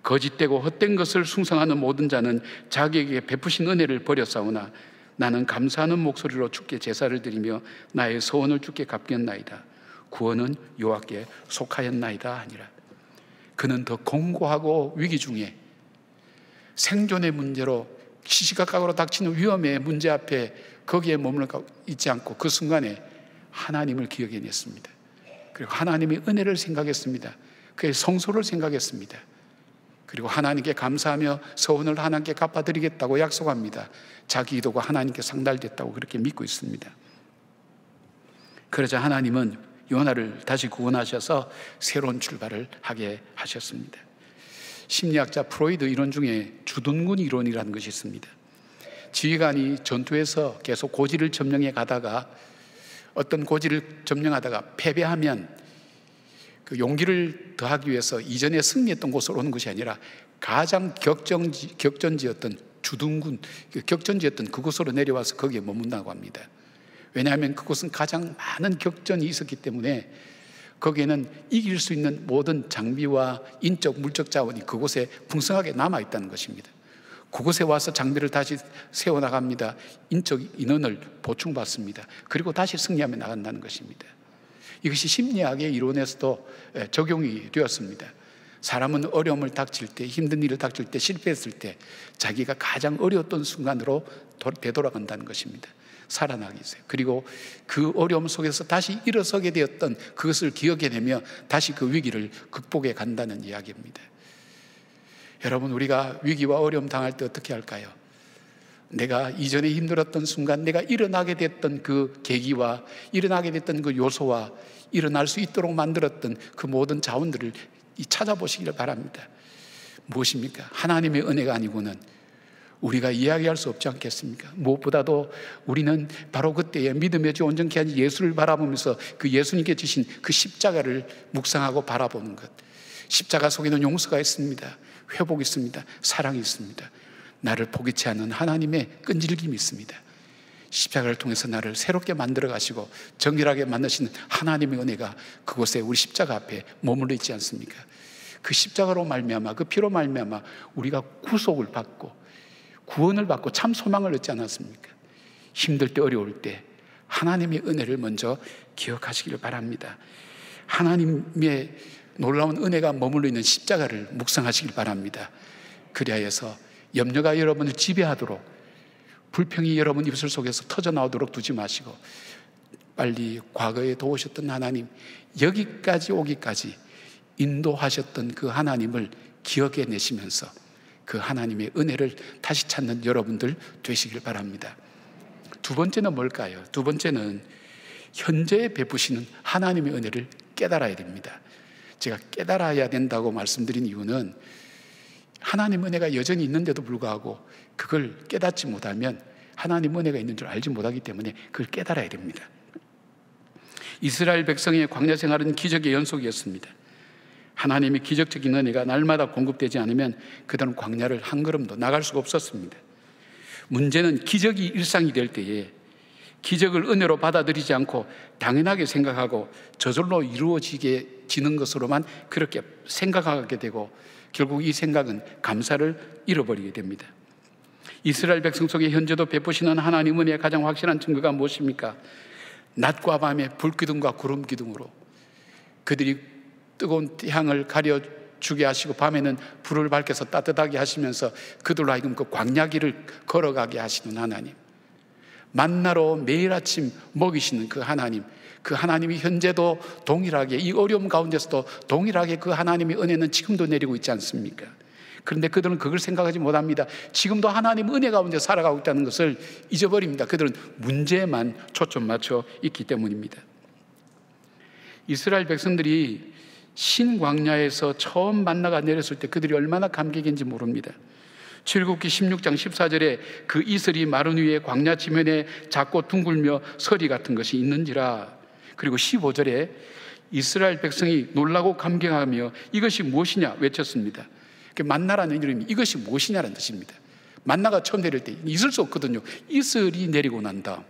거짓되고 헛된 것을 숭상하는 모든 자는 자기에게 베푸신 은혜를 버렸사오나 나는 감사하는 목소리로 주께 제사를 드리며 나의 소원을 주께 갚겠나이다. 구원은 여호와께 속하였나이다 하니라. 그는 더 공고하고 위기 중에 생존의 문제로 시시각각으로 닥치는 위험의 문제 앞에 거기에 머물러 있지 않고 그 순간에 하나님을 기억해냈습니다. 그리고 하나님의 은혜를 생각했습니다. 그의 성소를 생각했습니다. 그리고 하나님께 감사하며 소원을 하나님께 갚아드리겠다고 약속합니다. 자기 기도가 하나님께 상달됐다고 그렇게 믿고 있습니다. 그러자 하나님은 요나를 다시 구원하셔서 새로운 출발을 하게 하셨습니다. 심리학자 프로이드 이론 중에 주둔군 이론이라는 것이 있습니다. 지휘관이 전투에서 계속 고지를 점령해 가다가 어떤 고지를 점령하다가 패배하면 그 용기를 더하기 위해서 이전에 승리했던 곳으로 오는 것이 아니라 가장 격전지였던 주둔군, 격전지였던 그곳으로 내려와서 거기에 머문다고 합니다. 왜냐하면 그곳은 가장 많은 격전이 있었기 때문에 거기에는 이길 수 있는 모든 장비와 인적, 물적 자원이 그곳에 풍성하게 남아있다는 것입니다. 그곳에 와서 장비를 다시 세워나갑니다. 인적 인원을 보충받습니다. 그리고 다시 승리하며 나간다는 것입니다. 이것이 심리학의 이론에서도 적용이 되었습니다. 사람은 어려움을 닥칠 때, 힘든 일을 닥칠 때, 실패했을 때 자기가 가장 어려웠던 순간으로 되돌아간다는 것입니다. 살아나기 위해서. 그리고 그 어려움 속에서 다시 일어서게 되었던 그것을 기억해내며 다시 그 위기를 극복해 간다는 이야기입니다. 여러분, 우리가 위기와 어려움 당할 때 어떻게 할까요? 내가 이전에 힘들었던 순간, 내가 일어나게 됐던 그 계기와 일어나게 됐던 그 요소와 일어날 수 있도록 만들었던 그 모든 자원들을 찾아보시기를 바랍니다. 무엇입니까? 하나님의 은혜가 아니고는 우리가 이야기할 수 없지 않겠습니까? 무엇보다도 우리는 바로 그때에 믿음의 주 온전케 하신 예수를 바라보면서 그 예수님께 주신 그 십자가를 묵상하고 바라보는 것. 십자가 속에는 용서가 있습니다. 회복이 있습니다. 사랑이 있습니다. 나를 포기치 않는 하나님의 끈질김이 있습니다. 십자가를 통해서 나를 새롭게 만들어 가시고 정결하게 만드시는 하나님의 은혜가 그곳에 우리 십자가 앞에 머물러 있지 않습니까? 그 십자가로 말미암아, 그 피로 말미암아 우리가 구속을 받고 구원을 받고 참 소망을 얻지 않았습니까? 힘들 때, 어려울 때 하나님의 은혜를 먼저 기억하시기를 바랍니다. 하나님의 놀라운 은혜가 머물러 있는 십자가를 묵상하시길 바랍니다. 그리하여서 염려가 여러분을 지배하도록, 불평이 여러분 입술 속에서 터져나오도록 두지 마시고 빨리 과거에 도우셨던 하나님, 여기까지 오기까지 인도하셨던 그 하나님을 기억해내시면서 그 하나님의 은혜를 다시 찾는 여러분들 되시길 바랍니다. 두 번째는 뭘까요? 두 번째는 현재에 베푸시는 하나님의 은혜를 깨달아야 됩니다. 제가 깨달아야 된다고 말씀드린 이유는 하나님 은혜가 여전히 있는데도 불구하고 그걸 깨닫지 못하면 하나님 은혜가 있는 줄 알지 못하기 때문에 그걸 깨달아야 됩니다. 이스라엘 백성의 광야 생활은 기적의 연속이었습니다. 하나님의 기적적인 은혜가 날마다 공급되지 않으면 그들은 광야를 한 걸음도 나갈 수가 없었습니다. 문제는 기적이 일상이 될 때에 기적을 은혜로 받아들이지 않고 당연하게 생각하고 저절로 이루어지는 것으로만 그렇게 생각하게 되고 결국 이 생각은 감사를 잃어버리게 됩니다. 이스라엘 백성 속에 현재도 베푸시는 하나님 은혜의 가장 확실한 증거가 무엇입니까? 낮과 밤의 불기둥과 구름기둥으로 그들이 뜨거운 태양을 가려주게 하시고 밤에는 불을 밝혀서 따뜻하게 하시면서 그들로 하여금 그 광야길을 걸어가게 하시는 하나님, 만나로 매일 아침 먹이시는 그 하나님, 그 하나님이 현재도 동일하게 이 어려움 가운데서도 동일하게 그 하나님의 은혜는 지금도 내리고 있지 않습니까? 그런데 그들은 그걸 생각하지 못합니다. 지금도 하나님 은혜 가운데 살아가고 있다는 것을 잊어버립니다. 그들은 문제에만 초점 맞춰 있기 때문입니다. 이스라엘 백성들이 신광야에서 처음 만나가 내렸을 때 그들이 얼마나 감격인지 모릅니다. 출애굽기 16장 14절에 그 이슬이 마른 위에 광야 지면에 작고 둥글며 서리 같은 것이 있는지라. 그리고 15절에 이스라엘 백성이 놀라고 감격하며 이것이 무엇이냐 외쳤습니다. 만나라는 이름이 이것이 무엇이냐라는 뜻입니다. 만나가 처음 내릴 때 있을 수 없거든요. 이슬이 내리고 난 다음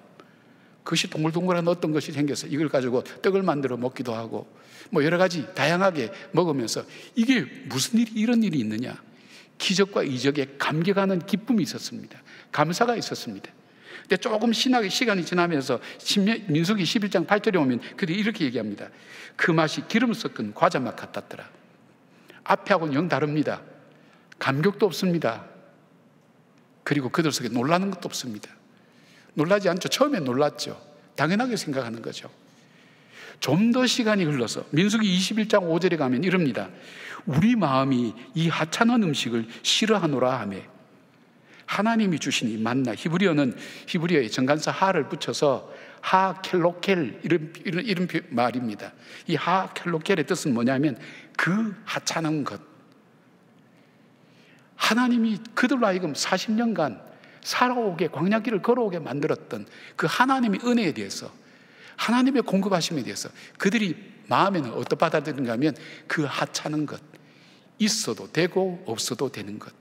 그것이 동글동글한 어떤 것이 생겨서 이걸 가지고 떡을 만들어 먹기도 하고 뭐 여러 가지 다양하게 먹으면서 이게 무슨 일이 이런 일이 있느냐, 기적과 이적에 감격하는 기쁨이 있었습니다. 감사가 있었습니다. 근데 조금 신학의 시간이 지나면서 민수기 11장 8절에 오면 그들이 이렇게 얘기합니다. 그 맛이 기름 섞은 과자 맛 같았더라. 앞에하고는 영 다릅니다. 감격도 없습니다. 그리고 그들 속에 놀라는 것도 없습니다. 놀라지 않죠. 처음엔 놀랐죠. 당연하게 생각하는 거죠. 좀 더 시간이 흘러서 민수기 21장 5절에 가면 이럽니다. 우리 마음이 이 하찮은 음식을 싫어하노라 하며 하나님이 주신 이 만나, 히브리어의 정관사 하를 붙여서 하켈로켈 이런 말입니다. 이 하켈로켈의 뜻은 뭐냐면 그 하찮은 것, 하나님이 그들로 하여금 40년간 살아오게, 광야길을 걸어오게 만들었던 그 하나님의 은혜에 대해서, 하나님의 공급하심에 대해서 그들이 마음에는 어떻게 받아들인가 하면 그 하찮은 것, 있어도 되고 없어도 되는 것,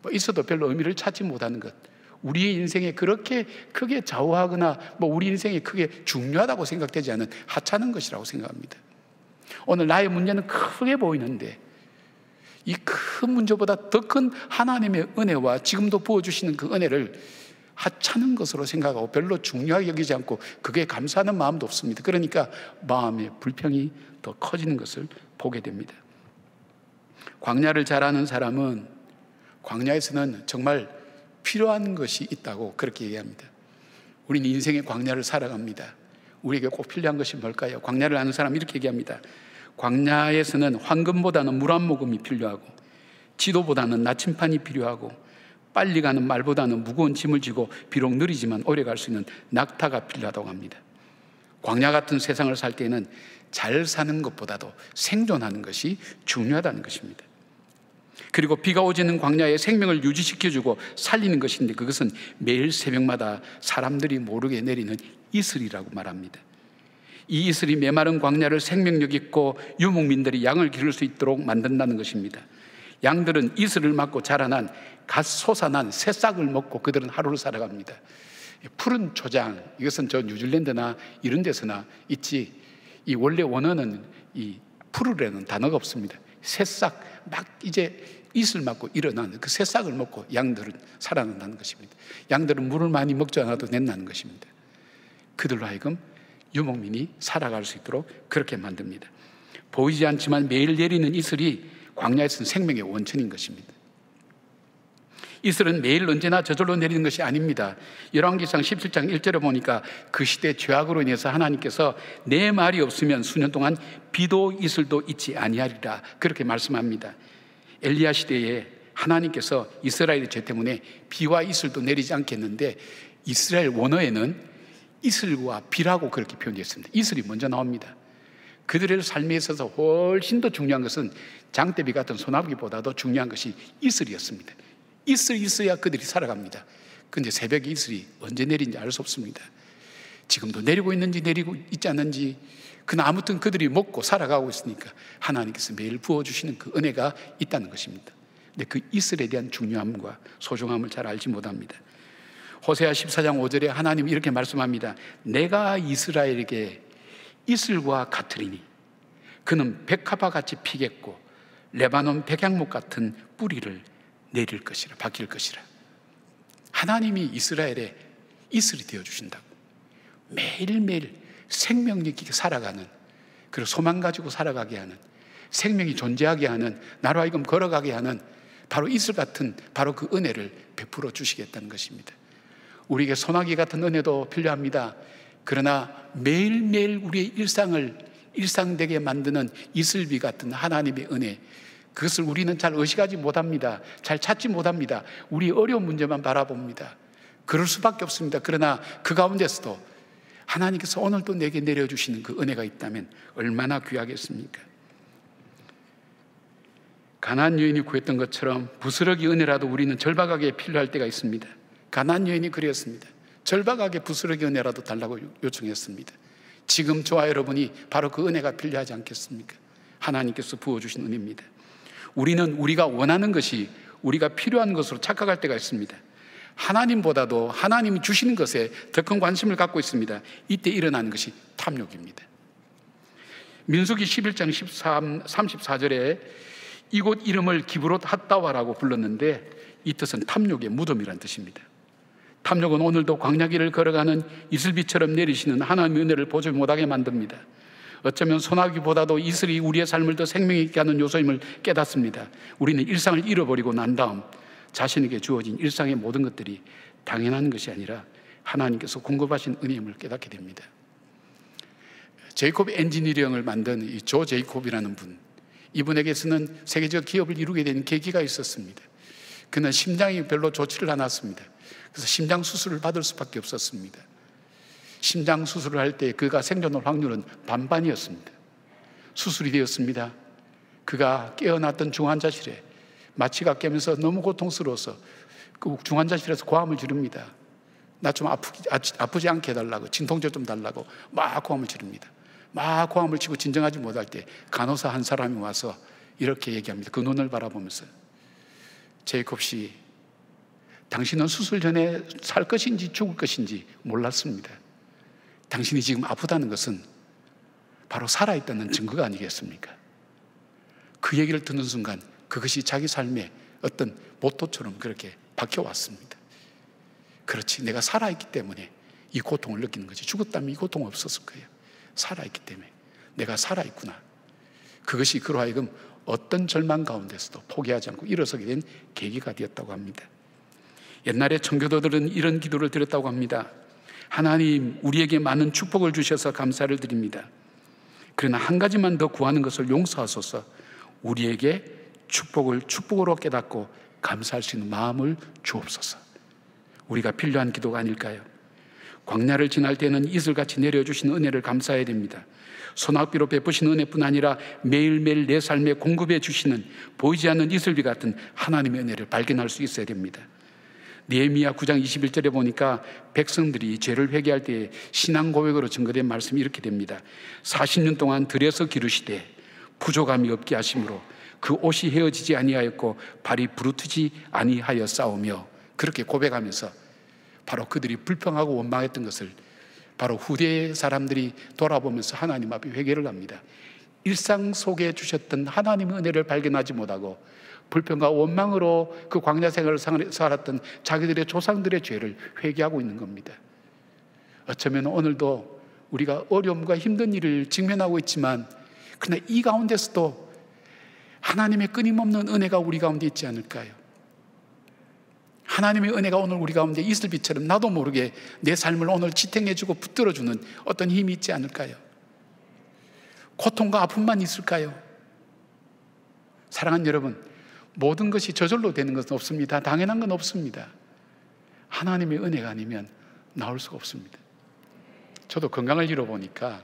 뭐 있어도 별로 의미를 찾지 못하는 것, 우리의 인생에 그렇게 크게 좌우하거나 우리 인생에 크게 중요하다고 생각되지 않은 하찮은 것이라고 생각합니다. 오늘 나의 문제는 크게 보이는데 이 큰 문제보다 더 큰 하나님의 은혜와 지금도 부어주시는 그 은혜를 하찮은 것으로 생각하고 별로 중요하게 여기지 않고 그게 감사하는 마음도 없습니다. 그러니까 마음의 불평이 더 커지는 것을 보게 됩니다. 광야를 잘 아는 사람은 광야에서는 정말 필요한 것이 있다고 그렇게 얘기합니다. 우리는 인생의 광야를 살아갑니다. 우리에게 꼭 필요한 것이 뭘까요? 광야를 아는 사람은 이렇게 얘기합니다. 광야에서는 황금보다는 물 한 모금이 필요하고, 지도보다는 나침판이 필요하고, 빨리 가는 말보다는 무거운 짐을 지고 비록 느리지만 오래 갈 수 있는 낙타가 필요하다고 합니다. 광야 같은 세상을 살 때에는 잘 사는 것보다도 생존하는 것이 중요하다는 것입니다. 그리고 비가 오지는 광야에 생명을 유지시켜주고 살리는 것인데 그것은 매일 새벽마다 사람들이 모르게 내리는 이슬이라고 말합니다. 이 이슬이 메마른 광야를 생명력 있고 유목민들이 양을 기를 수 있도록 만든다는 것입니다. 양들은 이슬을 맞고 자라난 갓 솟아난 새싹을 먹고 그들은 하루를 살아갑니다. 푸른 초장, 이것은 저 뉴질랜드나 이런 데서나 있지, 이 원래 원어는 이 푸르라는 단어가 없습니다. 새싹, 막 이제 이슬 맞고 일어나는 그 새싹을 먹고 양들은 살아난다는 것입니다. 양들은 물을 많이 먹지 않아도 된다는 것입니다. 그들로 하여금 유목민이 살아갈 수 있도록 그렇게 만듭니다. 보이지 않지만 매일 내리는 이슬이 광야에서는 생명의 원천인 것입니다. 이슬은 매일 언제나 저절로 내리는 것이 아닙니다. 열왕기상 17장 1절에 보니까 그 시대 죄악으로 인해서 하나님께서 내 말이 없으면 수년 동안 비도 이슬도 있지 아니하리라 그렇게 말씀합니다. 엘리야 시대에 하나님께서 이스라엘의 죄 때문에 비와 이슬도 내리지 않겠는데 이스라엘 원어에는 이슬과 비라고 그렇게 표현했습니다. 이슬이 먼저 나옵니다. 그들의 삶에 있어서 훨씬 더 중요한 것은 장대비 같은 소나기보다도 중요한 것이 이슬이었습니다. 이슬이 있어야 그들이 살아갑니다. 그런데 새벽에 이슬이 언제 내린지 알 수 없습니다. 지금도 내리고 있는지 내리고 있지 않는지, 그러나 아무튼 그들이 먹고 살아가고 있으니까 하나님께서 매일 부어주시는 그 은혜가 있다는 것입니다. 근데 그 이슬에 대한 중요함과 소중함을 잘 알지 못합니다. 호세아 14장 5절에 하나님이 이렇게 말씀합니다. 내가 이스라엘에게 이슬과 같으리니 그는 백합화 같이 피겠고 레바논 백향목 같은 뿌리를 내릴 것이라, 바뀔 것이라. 하나님이 이스라엘에 이슬이 되어주신다고. 매일매일 생명력 있게 살아가는, 그리고 소망 가지고 살아가게 하는, 생명이 존재하게 하는, 나로 하여금 걸어가게 하는 바로 이슬 같은 바로 그 은혜를 베풀어 주시겠다는 것입니다. 우리에게 소나기 같은 은혜도 필요합니다. 그러나 매일매일 우리의 일상을 일상되게 만드는 이슬비 같은 하나님의 은혜, 그것을 우리는 잘 의식하지 못합니다. 잘 찾지 못합니다. 우리 어려운 문제만 바라봅니다. 그럴 수밖에 없습니다. 그러나 그 가운데서도 하나님께서 오늘도 내게 내려주시는 그 은혜가 있다면 얼마나 귀하겠습니까? 가나안 여인이 구했던 것처럼 부스러기 은혜라도 우리는 절박하게 필요할 때가 있습니다. 가나안 여인이 그랬습니다. 절박하게 부스러기 은혜라도 달라고 요청했습니다. 지금 저와 여러분이 바로 그 은혜가 필요하지 않겠습니까? 하나님께서 부어주신 은혜입니다. 우리는 우리가 원하는 것이 우리가 필요한 것으로 착각할 때가 있습니다. 하나님보다도 하나님이 주시는 것에 더 큰 관심을 갖고 있습니다. 이때 일어나는 것이 탐욕입니다. 민수기 11장 34절에 이곳 이름을 기브롯 핫다와라고 불렀는데 이 뜻은 탐욕의 무덤이라는 뜻입니다. 탐욕은 오늘도 광야길을 걸어가는 이슬비처럼 내리시는 하나님의 은혜를 보지 못하게 만듭니다. 어쩌면 소나기보다도 이슬이 우리의 삶을 더 생명 있게 하는 요소임을 깨닫습니다. 우리는 일상을 잃어버리고 난 다음 자신에게 주어진 일상의 모든 것들이 당연한 것이 아니라 하나님께서 공급하신 은혜임을 깨닫게 됩니다. 제이콥 엔지니어링을 만든 이 조 제이콥이라는 분, 이분에게서는 세계적 기업을 이루게 된 계기가 있었습니다. 그는 심장이 별로 좋지를 않았습니다. 그래서 심장 수술을 받을 수밖에 없었습니다. 심장 수술을 할 때 그가 생존할 확률은 반반이었습니다. 수술이 되었습니다. 그가 깨어났던 중환자실에 마취가 깨면서 너무 고통스러워서 그 중환자실에서 고함을 지릅니다. 나 좀 아프지 않게 해달라고, 진통제 좀 달라고 막 고함을 지릅니다. 막 고함을 치고 진정하지 못할 때 간호사 한 사람이 와서 이렇게 얘기합니다. 그 눈을 바라보면서, 제이콥 씨, 당신은 수술 전에 살 것인지 죽을 것인지 몰랐습니다. 당신이 지금 아프다는 것은 바로 살아있다는 증거가 아니겠습니까? 그 얘기를 듣는 순간 그것이 자기 삶의 어떤 모토처럼 그렇게 박혀왔습니다. 그렇지, 내가 살아있기 때문에 이 고통을 느끼는 거지. 죽었다면 이 고통 없었을 거예요. 살아있기 때문에 내가 살아있구나. 그것이 그로 하여금 어떤 절망 가운데서도 포기하지 않고 일어서게 된 계기가 되었다고 합니다. 옛날에 청교도들은 이런 기도를 드렸다고 합니다. 하나님, 우리에게 많은 축복을 주셔서 감사를 드립니다. 그러나 한 가지만 더 구하는 것을 용서하소서. 우리에게 축복을 축복으로 깨닫고 감사할 수 있는 마음을 주옵소서. 우리가 필요한 기도가 아닐까요? 광야를 지날 때는 이슬같이 내려주신 은혜를 감사해야 됩니다. 소낙비로 베푸시는 은혜뿐 아니라 매일매일 내 삶에 공급해 주시는 보이지 않는 이슬비 같은 하나님의 은혜를 발견할 수 있어야 됩니다. 느헤미야 9장 21절에 보니까 백성들이 죄를 회개할 때에 신앙 고백으로 증거된 말씀이 이렇게 됩니다. 40년 동안 들에서 기르시되 부족함이 없게 하심으로 그 옷이 헤어지지 아니하였고 발이 부르트지 아니하여 싸우며, 그렇게 고백하면서 바로 그들이 불평하고 원망했던 것을 바로 후대의 사람들이 돌아보면서 하나님 앞에 회개를 합니다. 일상 속에 주셨던 하나님의 은혜를 발견하지 못하고 불평과 원망으로 그 광야 생활을 살았던 자기들의 조상들의 죄를 회개하고 있는 겁니다. 어쩌면 오늘도 우리가 어려움과 힘든 일을 직면하고 있지만, 그러나 이 가운데서도 하나님의 끊임없는 은혜가 우리 가운데 있지 않을까요? 하나님의 은혜가 오늘 우리 가운데 이슬비처럼 나도 모르게 내 삶을 오늘 지탱해주고 붙들어주는 어떤 힘이 있지 않을까요? 고통과 아픔만 있을까요? 사랑하는 여러분, 모든 것이 저절로 되는 것은 없습니다. 당연한 건 없습니다. 하나님의 은혜가 아니면 나올 수가 없습니다. 저도 건강을 잃어보니까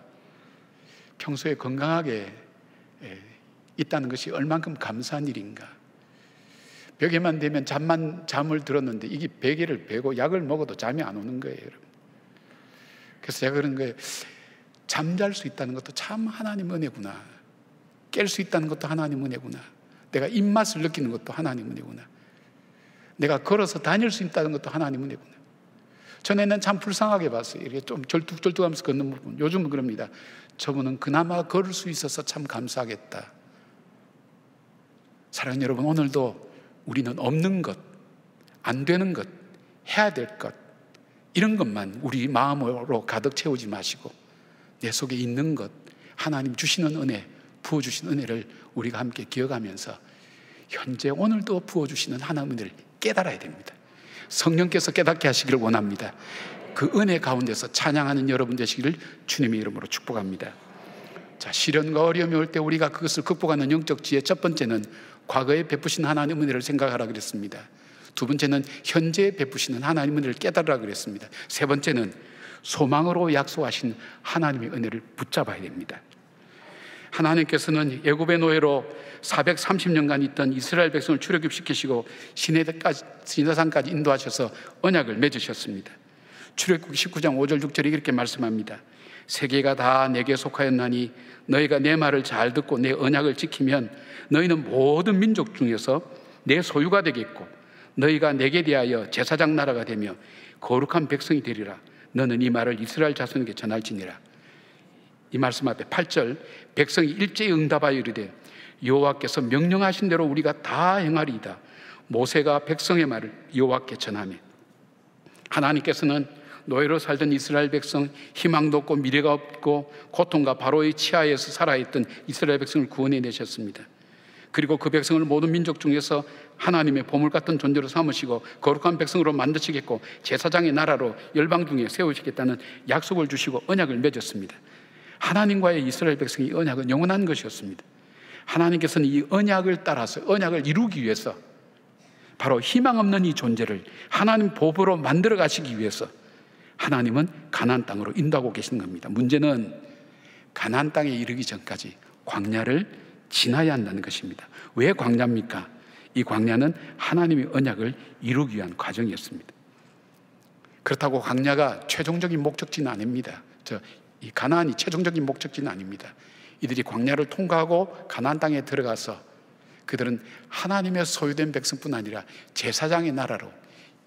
평소에 건강하게 있다는 것이 얼만큼 감사한 일인가. 벽에만 대면 잠을 들었는데 이게 베개를 베고 약을 먹어도 잠이 안 오는 거예요, 여러분. 그래서 제가 그런 거예요. 잠잘 수 있다는 것도 참 하나님 은혜구나. 깰 수 있다는 것도 하나님 은혜구나. 내가 입맛을 느끼는 것도 하나님 은혜구나. 내가 걸어서 다닐 수 있다는 것도 하나님 은혜구나. 전에는 참 불쌍하게 봤어요. 이렇게 좀 절뚝절뚝하면서 걷는 부분. 요즘은 그럽니다. 저분은 그나마 걸을 수 있어서 참 감사하겠다. 사랑하는 여러분, 오늘도 우리는 없는 것, 안 되는 것, 해야 될 것, 이런 것만 우리 마음으로 가득 채우지 마시고 내 속에 있는 것, 하나님 주시는 은혜, 부어주신 은혜를 우리가 함께 기억하면서 현재 오늘도 부어주시는 하나님의 은혜를 깨달아야 됩니다. 성령께서 깨닫게 하시기를 원합니다. 그 은혜 가운데서 찬양하는 여러분 되시기를 주님의 이름으로 축복합니다. 자, 시련과 어려움이 올 때 우리가 그것을 극복하는 영적 지혜, 첫 번째는 과거에 베푸신 하나님의 은혜를 생각하라 그랬습니다. 두 번째는 현재 베푸시는 하나님의 은혜를 깨달으라 그랬습니다. 세 번째는 소망으로 약속하신 하나님의 은혜를 붙잡아야 됩니다. 하나님께서는 애굽의 노예로 430년간 있던 이스라엘 백성을 출애굽시키시고 시내산까지 인도하셔서 언약을 맺으셨습니다. 출애굽기 19장 5절 6절에 이렇게 말씀합니다. 세계가 다 내게 속하였나니 너희가 내 말을 잘 듣고 내 언약을 지키면 너희는 모든 민족 중에서 내 소유가 되겠고 너희가 내게 대하여 제사장 나라가 되며 거룩한 백성이 되리라. 너는 이 말을 이스라엘 자손에게 전할지니라. 이 말씀 앞에 8절, 백성이 일제히 응답하여 이르되 여호와께서 명령하신 대로 우리가 다 행하리이다. 모세가 백성의 말을 여호와께 전하며, 하나님께서는 노예로 살던 이스라엘 백성, 희망도 없고 미래가 없고 고통과 바로의 치하에서 살아있던 이스라엘 백성을 구원해 내셨습니다. 그리고 그 백성을 모든 민족 중에서 하나님의 보물 같은 존재로 삼으시고 거룩한 백성으로 만드시겠고 제사장의 나라로 열방 중에 세우시겠다는 약속을 주시고 언약을 맺었습니다. 하나님과의 이스라엘 백성의 언약은 영원한 것이었습니다. 하나님께서는 이 언약을 따라서 언약을 이루기 위해서 바로 희망 없는 이 존재를 하나님 보배로 만들어 가시기 위해서 하나님은 가나안 땅으로 인도하고 계시는 겁니다. 문제는 가나안 땅에 이르기 전까지 광야를 지나야 한다는 것입니다. 왜 광야입니까? 이 광야는 하나님의 언약을 이루기 위한 과정이었습니다. 그렇다고 광야가 최종적인 목적지는 아닙니다. 이 가나안이 최종적인 목적지는 아닙니다. 이들이 광야를 통과하고 가나안 땅에 들어가서 그들은 하나님의 소유된 백성뿐 아니라 제사장의 나라로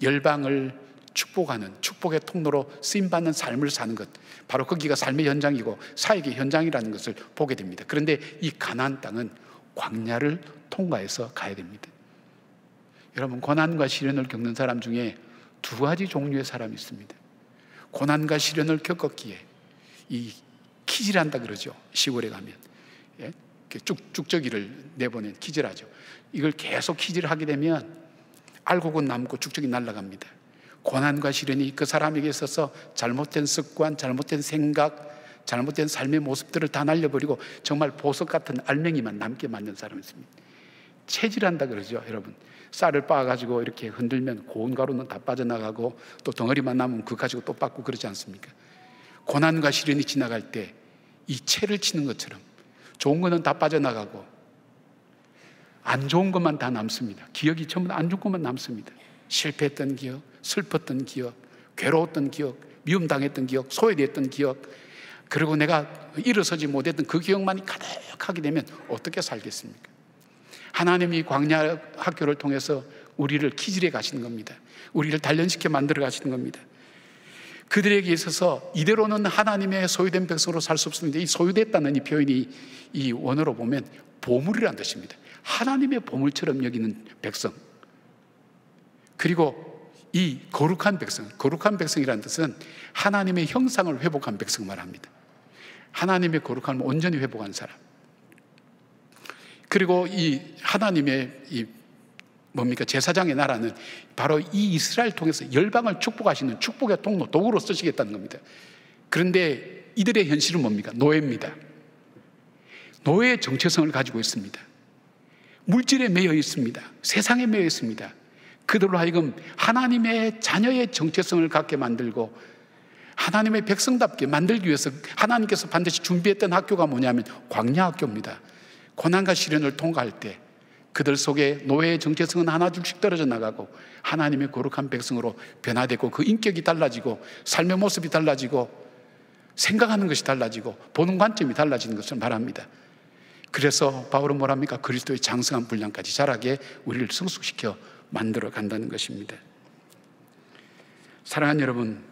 열방을 축복하는 축복의 통로로 쓰임받는 삶을 사는 것, 바로 거기가 삶의 현장이고 사역의 현장이라는 것을 보게 됩니다. 그런데 이 가나안 땅은 광야를 통과해서 가야 됩니다. 여러분, 고난과 시련을 겪는 사람 중에 두 가지 종류의 사람이 있습니다. 고난과 시련을 겪었기에 이 키질한다 그러죠. 시골에 가면 쭉저기를 내보낸 키질하죠. 이걸 계속 키질하게 되면 알곡은 남고 쭉저기 날아갑니다. 고난과 시련이 그 사람에게 있어서 잘못된 습관, 잘못된 생각, 잘못된 삶의 모습들을 다 날려버리고 정말 보석 같은 알맹이만 남게 만든 사람이 있습니다. 체질한다 그러죠. 여러분, 쌀을 빻아가지고 이렇게 흔들면 고운 가루는 다 빠져나가고 또 덩어리만 남으면 그거 가지고 또 빻고 그러지 않습니까? 고난과 시련이 지나갈 때 이 채를 치는 것처럼 좋은 거는 다 빠져나가고 안 좋은 것만 다 남습니다. 기억이 전부 안 좋은 것만 남습니다. 실패했던 기억, 슬펐던 기억, 괴로웠던 기억, 미움당했던 기억, 소외됐던 기억, 그리고 내가 일어서지 못했던 그 기억만이 가득하게 되면 어떻게 살겠습니까? 하나님이 광야 학교를 통해서 우리를 키질해 가시는 겁니다. 우리를 단련시켜 만들어 가시는 겁니다. 그들에게 있어서 이대로는 하나님의 소유된 백성으로 살 수 없습니다. 이 소유됐다는 이 표현이 이 원어로 보면 보물이라는 뜻입니다. 하나님의 보물처럼 여기는 백성. 그리고 이 거룩한 백성, 거룩한 백성이라는 뜻은 하나님의 형상을 회복한 백성 말합니다. 하나님의 거룩함을 온전히 회복한 사람. 그리고 이 하나님의 이 뭡니까? 제사장의 나라는 바로 이 이스라엘 통해서 열방을 축복하시는 축복의 통로, 도구로 쓰시겠다는 겁니다. 그런데 이들의 현실은 뭡니까? 노예입니다. 노예의 정체성을 가지고 있습니다. 물질에 매여 있습니다. 세상에 매여 있습니다. 그들로 하여금 하나님의 자녀의 정체성을 갖게 만들고 하나님의 백성답게 만들기 위해서 하나님께서 반드시 준비했던 학교가 뭐냐면 광야 학교입니다. 고난과 시련을 통과할 때 그들 속에 노예의 정체성은 하나둘씩 떨어져 나가고 하나님의 거룩한 백성으로 변화되고 그 인격이 달라지고 삶의 모습이 달라지고 생각하는 것이 달라지고 보는 관점이 달라지는 것을 말합니다. 그래서 바울은 뭐랍니까? 그리스도의 장성한 분량까지 자라게 우리를 성숙시켜 만들어 간다는 것입니다. 사랑하는 여러분,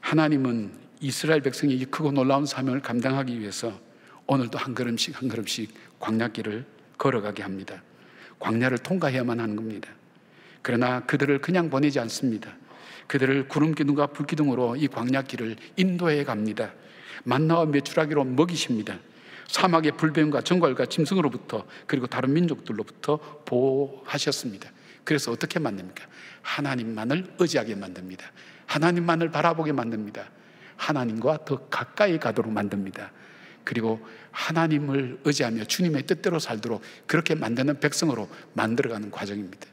하나님은 이스라엘 백성이 이 크고 놀라운 사명을 감당하기 위해서 오늘도 한 걸음씩 한 걸음씩 광야길을 걸어가게 합니다. 광야를 통과해야만 하는 겁니다. 그러나 그들을 그냥 보내지 않습니다. 그들을 구름기둥과 불기둥으로 이 광야길을 인도해 갑니다. 만나와 메추라기로 먹이십니다. 사막의 불뱀과 정갈과 짐승으로부터 그리고 다른 민족들로부터 보호하셨습니다. 그래서 어떻게 만듭니까? 하나님만을 의지하게 만듭니다. 하나님만을 바라보게 만듭니다. 하나님과 더 가까이 가도록 만듭니다. 그리고 하나님을 의지하며 주님의 뜻대로 살도록 그렇게 만드는 백성으로 만들어가는 과정입니다.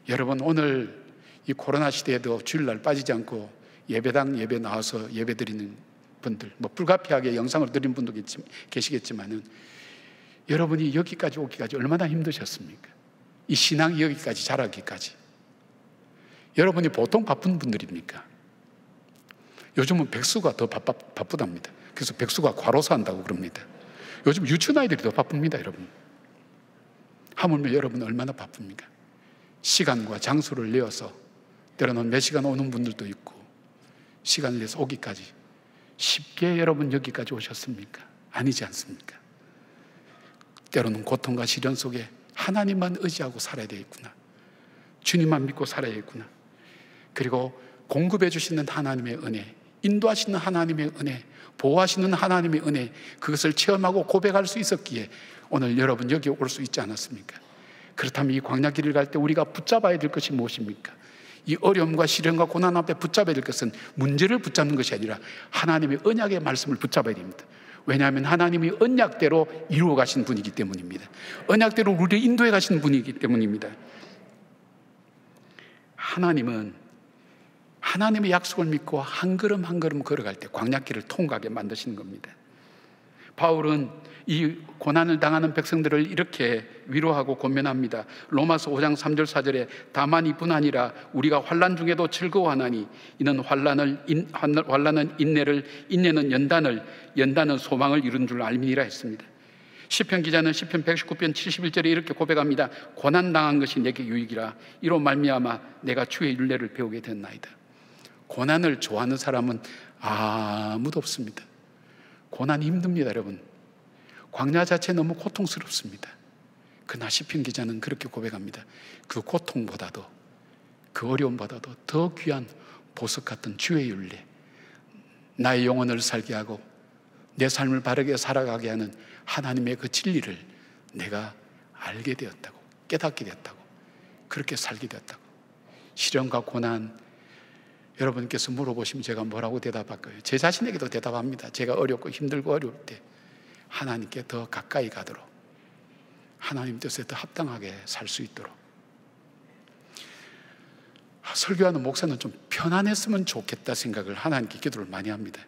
여러분, 오늘 이 코로나 시대에도 주일날 빠지지 않고 예배당 예배 나와서 예배 드리는 분들, 불가피하게 영상을 드린 분도 계시겠지만은 여러분이 여기까지 오기까지 얼마나 힘드셨습니까? 이 신앙이 여기까지 자라기까지. 여러분이 보통 바쁜 분들입니까? 요즘은 백수가 더 바쁘답니다. 그래서 백수가 과로사 한다고 그럽니다. 요즘 유치원 아이들이 더 바쁩니다, 여러분. 하물며 여러분 얼마나 바쁩니까? 시간과 장소를 내어서 때로는 몇 시간 오는 분들도 있고 시간을 내서 오기까지 쉽게 여러분 여기까지 오셨습니까? 아니지 않습니까? 때로는 고통과 시련 속에 하나님만 의지하고 살아야 되겠구나. 주님만 믿고 살아야겠구나. 그리고 공급해 주시는 하나님의 은혜, 인도하시는 하나님의 은혜, 보호하시는 하나님의 은혜, 그것을 체험하고 고백할 수 있었기에 오늘 여러분 여기 올 수 있지 않았습니까? 그렇다면 이 광야길을 갈 때 우리가 붙잡아야 될 것이 무엇입니까? 이 어려움과 시련과 고난 앞에 붙잡아야 될 것은 문제를 붙잡는 것이 아니라 하나님의 언약의 말씀을 붙잡아야 됩니다. 왜냐하면 하나님이 언약대로 이루어 가신 분이기 때문입니다. 언약대로 우리를 인도해 가시는 분이기 때문입니다. 하나님은 하나님의 약속을 믿고 한 걸음 한 걸음 걸어갈 때 광야길을 통과하게 만드시는 겁니다. 바울은 이 고난을 당하는 백성들을 이렇게 위로하고 권면합니다. 로마서 5장 3절 4절에 다만 이뿐 아니라 우리가 환난 중에도 즐거워하나니 이는 환난은 인내를, 인내는 연단을, 연단은 소망을 이룬 줄 알미니라 했습니다. 시편 기자는 시편 119편 71절에 이렇게 고백합니다. 고난 당한 것이 내게 유익이라 이로 말미암아 내가 주의 율례를 배우게 됐나이다. 고난을 좋아하는 사람은 아무도 없습니다. 고난이 힘듭니다, 여러분. 광야 자체 너무 고통스럽습니다. 그러나 시편 기자는 그렇게 고백합니다. 그 고통보다도, 그 어려움보다도 더 귀한 보석 같은 주의 율례, 나의 영혼을 살게 하고 내 삶을 바르게 살아가게 하는 하나님의 그 진리를 내가 알게 되었다고, 깨닫게 되었다고, 그렇게 살게 되었다고. 시련과 고난, 여러분께서 물어보시면 제가 뭐라고 대답할까요? 제 자신에게도 대답합니다. 제가 어렵고 힘들고 어려울 때 하나님께 더 가까이 가도록, 하나님 뜻에 더 합당하게 살 수 있도록. 설교하는 목사는 좀 편안했으면 좋겠다 생각을 하나님께 기도를 많이 합니다.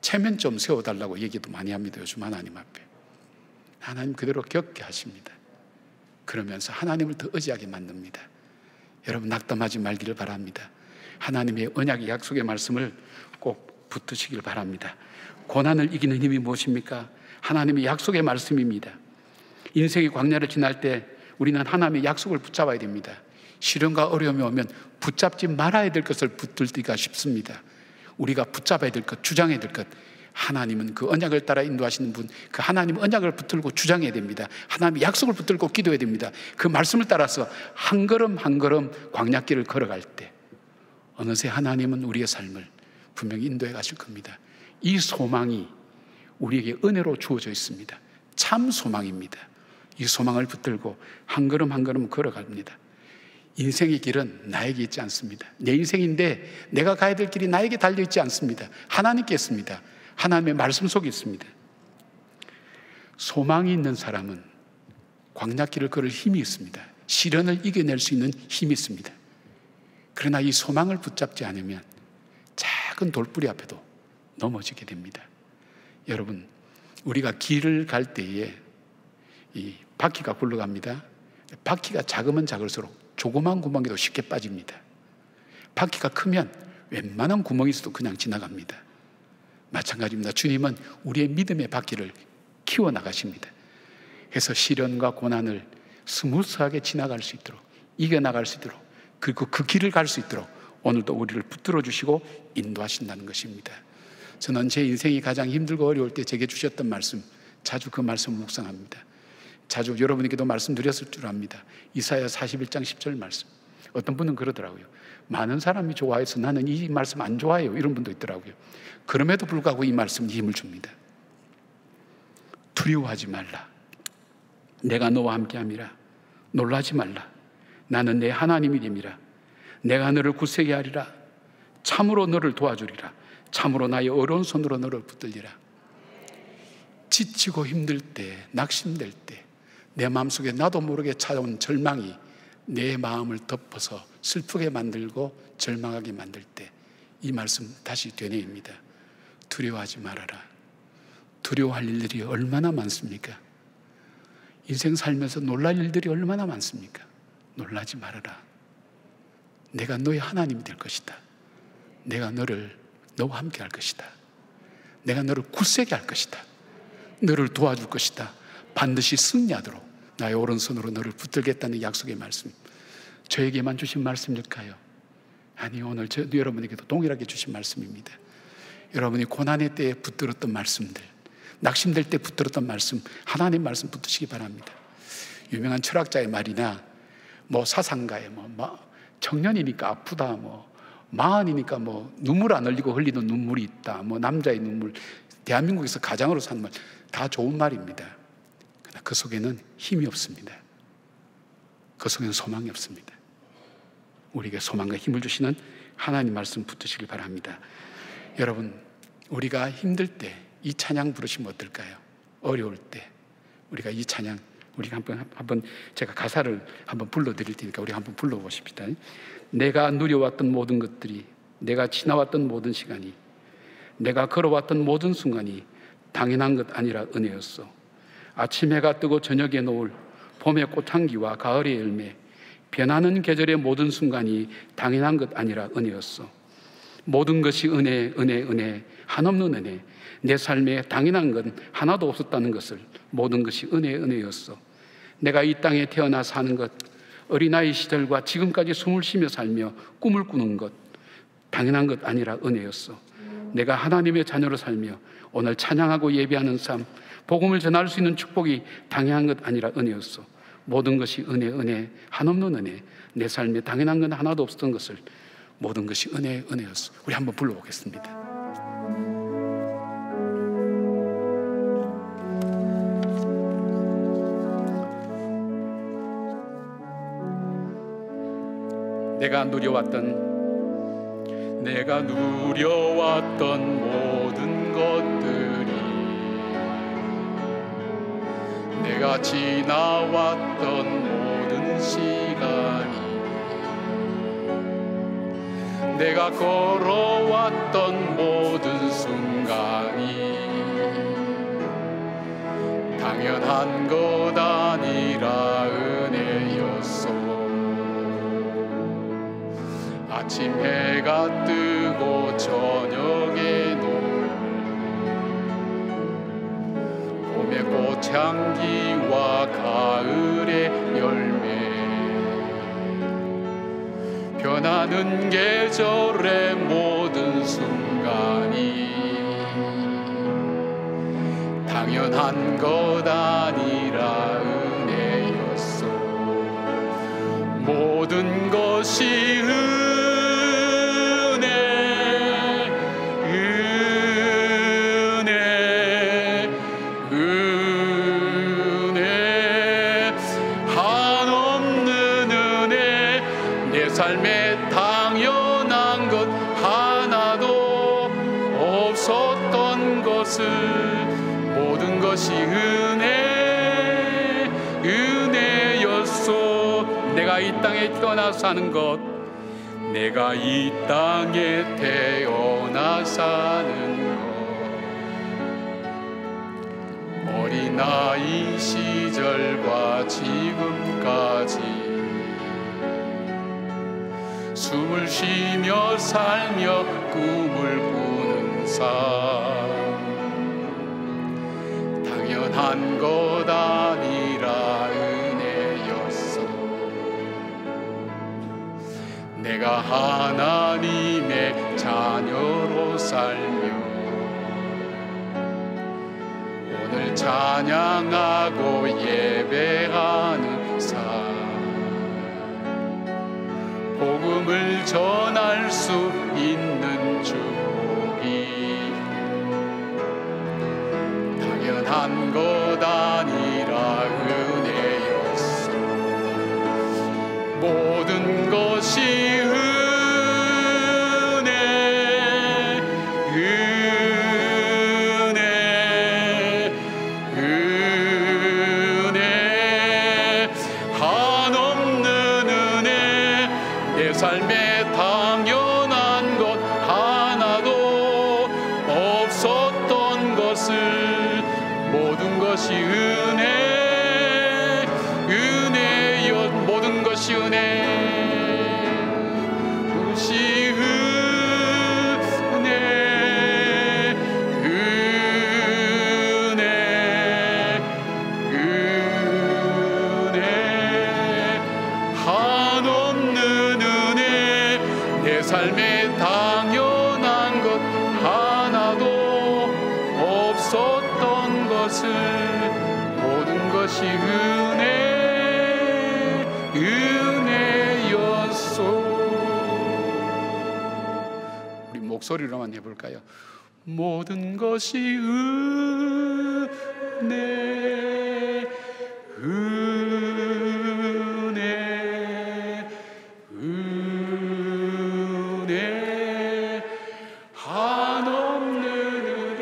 체면 좀 세워달라고 얘기도 많이 합니다. 요즘 하나님 앞에. 하나님 그대로 겪게 하십니다. 그러면서 하나님을 더 의지하게 만듭니다. 여러분 낙담하지 말기를 바랍니다. 하나님의 언약의 약속의 말씀을 꼭 붙드시길 바랍니다. 고난을 이기는 힘이 무엇입니까? 하나님의 약속의 말씀입니다. 인생의 광야를 지날 때 우리는 하나님의 약속을 붙잡아야 됩니다. 시련과 어려움이 오면 붙잡지 말아야 될 것을 붙들기가 쉽습니다. 우리가 붙잡아야 될 것, 주장해야 될 것, 하나님은 그 언약을 따라 인도하시는 분, 그 하나님 언약을 붙들고 주장해야 됩니다. 하나님의 약속을 붙들고 기도해야 됩니다. 그 말씀을 따라서 한 걸음 한 걸음 광야길을 걸어갈 때 어느새 하나님은 우리의 삶을 분명히 인도해 가실 겁니다. 이 소망이 우리에게 은혜로 주어져 있습니다. 참 소망입니다. 이 소망을 붙들고 한 걸음 한 걸음 걸어갑니다. 인생의 길은 나에게 있지 않습니다. 내 인생인데 내가 가야 될 길이 나에게 달려있지 않습니다. 하나님께 있습니다. 하나님의 말씀 속에 있습니다. 소망이 있는 사람은 광야길을 걸을 힘이 있습니다. 시련을 이겨낼 수 있는 힘이 있습니다. 그러나 이 소망을 붙잡지 않으면 작은 돌뿌리 앞에도 넘어지게 됩니다. 여러분, 우리가 길을 갈 때에 이 바퀴가 굴러갑니다. 바퀴가 작으면 작을수록 조그만 구멍에도 쉽게 빠집니다. 바퀴가 크면 웬만한 구멍이 있어도 그냥 지나갑니다. 마찬가지입니다. 주님은 우리의 믿음의 바퀴를 키워나가십니다. 그래서 시련과 고난을 스무스하게 지나갈 수 있도록, 이겨나갈 수 있도록, 그리고 그 길을 갈 수 있도록 오늘도 우리를 붙들어 주시고 인도하신다는 것입니다. 저는 제 인생이 가장 힘들고 어려울 때 제게 주셨던 말씀, 자주 그 말씀을 묵상합니다. 자주 여러분에게도 말씀드렸을 줄 압니다. 이사야 41장 10절 말씀. 어떤 분은 그러더라고요. 많은 사람이 좋아해서 나는 이 말씀 안 좋아해요. 이런 분도 있더라고요. 그럼에도 불구하고 이 말씀이 힘을 줍니다. 두려워하지 말라. 내가 너와 함께함이라. 놀라지 말라. 나는 내 하나님이 됨이라. 내가 너를 굳세게 하리라. 참으로 너를 도와주리라. 참으로 나의 어려운 손으로 너를 붙들리라. 지치고 힘들 때, 낙심될 때, 내 마음속에 나도 모르게 찾아온 절망이 내 마음을 덮어서 슬프게 만들고 절망하게 만들 때 이 말씀 다시 되뇌입니다. 두려워하지 말아라. 두려워할 일들이 얼마나 많습니까? 인생 살면서 놀랄 일들이 얼마나 많습니까? 놀라지 말아라. 내가 너의 하나님이 될 것이다. 내가 너와 함께 할 것이다. 내가 너를 굳세게 할 것이다. 너를 도와줄 것이다. 반드시 승리하도록 나의 오른손으로 너를 붙들겠다는 약속의 말씀. 저에게만 주신 말씀일까요? 아니, 오늘 여러분에게도 동일하게 주신 말씀입니다. 여러분이 고난의 때에 붙들었던 말씀들, 낙심될 때 붙들었던 말씀, 하나님 말씀 붙드시기 바랍니다. 유명한 철학자의 말이나 사상가의 청년이니까 아프다, 마흔이니까 눈물 안 흘리고 흘리는 눈물이 있다, 남자의 눈물, 대한민국에서 가장으로 사는 말, 다 좋은 말입니다. 그러나 그 속에는 힘이 없습니다. 그 속에는 소망이 없습니다. 우리에게 소망과 힘을 주시는 하나님 말씀 붙드시길 바랍니다. 여러분, 우리가 힘들 때 이 찬양 부르시면 어떨까요? 어려울 때 우리가 이 찬양, 우리가 한번 제가 가사를 한번 불러드릴 테니까 우리 한번 불러보십시다. 내가 누려왔던 모든 것들이, 내가 지나왔던 모든 시간이, 내가 걸어왔던 모든 순간이 당연한 것 아니라 은혜였어. 아침 해가 뜨고 저녁에 노을, 봄의 꽃향기와 가을의 열매, 변하는 계절의 모든 순간이 당연한 것 아니라 은혜였어. 모든 것이 은혜, 은혜, 은혜, 한없는 은혜. 내 삶에 당연한 건 하나도 없었다는 것을, 모든 것이 은혜, 은혜였어. 내가 이 땅에 태어나 사는 것, 어린아이 시절과 지금까지 숨을 쉬며 살며 꿈을 꾸는 것, 당연한 것 아니라 은혜였어. 내가 하나님의 자녀로 살며 오늘 찬양하고 예배하는 삶, 복음을 전할 수 있는 축복이 당연한 것 아니라 은혜였어. 모든 것이 은혜, 은혜, 한없는 은혜. 내 삶에 당연한 건 하나도 없었던 것을, 모든 것이 은혜, 은혜였어. 우리 한번 불러보겠습니다. 내가 누려왔던 모든 것들이, 내가 지나왔던 모든 시간이, 내가 걸어왔던 모든 순간이 당연한 것 아니라 은혜였소. 아침 해가 뜨고 저녁에 노을, 봄의 꽃향기와 가을의 열매, 변하는 계절의 모든 순간이 당연한 것 아니라 은혜였소. 모든 것이 삶에 당연한 것 하나도 없었던 것을, 모든 것이 은혜, 은혜였소. 내가 이 땅에 태어나 사는 것, 내가 이 땅에 태어나 사는 것, 어린아이 시절과 지금까지 숨을 쉬며 살며 꿈을 꾸는 삶, 당연한 것 아니라 은혜였어. 내가 하나님의 자녀로 살며 오늘 찬양하고 예배하는 삶, 복음을 전할 수 있는 축복이 당연한 것 아니라 은혜였어. 모든 것이 은혜, 은혜, 은혜, 한없는 은혜. 내 삶에 당연한 것 하나도 없었던 것을, 모든 것이 은혜, 은혜여. 모든 것이 은혜, 것이 은혜, 은혜, 은혜, 한없는 은혜. 내 삶에 당연한 것 하나도 없었던 것을, 모든 것이 은혜, 은혜였소. 우리 목소리로만 해볼까요? 모든 것이 은혜, 은혜, 은혜, 한없는 은혜.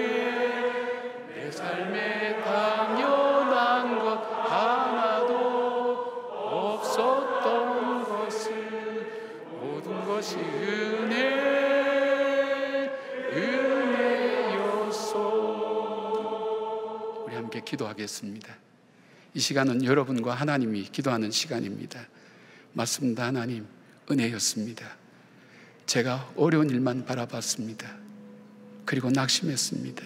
내 삶에 당연한 것 하나도 없었던 것을, 모든 것이 은혜, 은혜였소. 우리 함께 함께 기도하겠습니다. 이 시간은 여러분과 하나님이 기도하는 시간입니다. 맞습니다. 하나님, 은혜였습니다. 제가 어려운 일만 바라봤습니다. 그리고 낙심했습니다.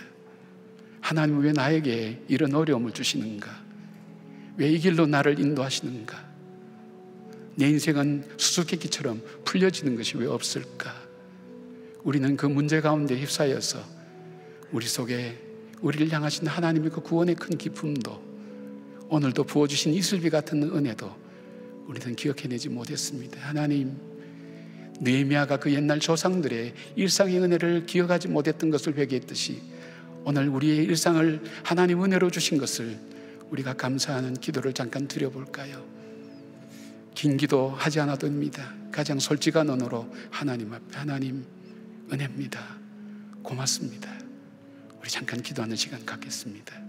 하나님, 왜 나에게 이런 어려움을 주시는가? 왜 이 길로 나를 인도하시는가? 내 인생은 수수께끼처럼 풀려지는 것이 왜 없을까? 우리는 그 문제 가운데 휩싸여서 우리 속에 우리를 향하신 하나님의 그 구원의 큰 기쁨도, 오늘도 부어주신 이슬비 같은 은혜도 우리는 기억해내지 못했습니다. 하나님, 느헤미야가 그 옛날 조상들의 일상의 은혜를 기억하지 못했던 것을 회개했듯이 오늘 우리의 일상을 하나님 은혜로 주신 것을 우리가 감사하는 기도를 잠깐 드려볼까요? 긴 기도 하지 않아도 됩니다. 가장 솔직한 언어로 하나님 앞에, 하나님 은혜입니다. 고맙습니다. 우리 잠깐 기도하는 시간 갖겠습니다.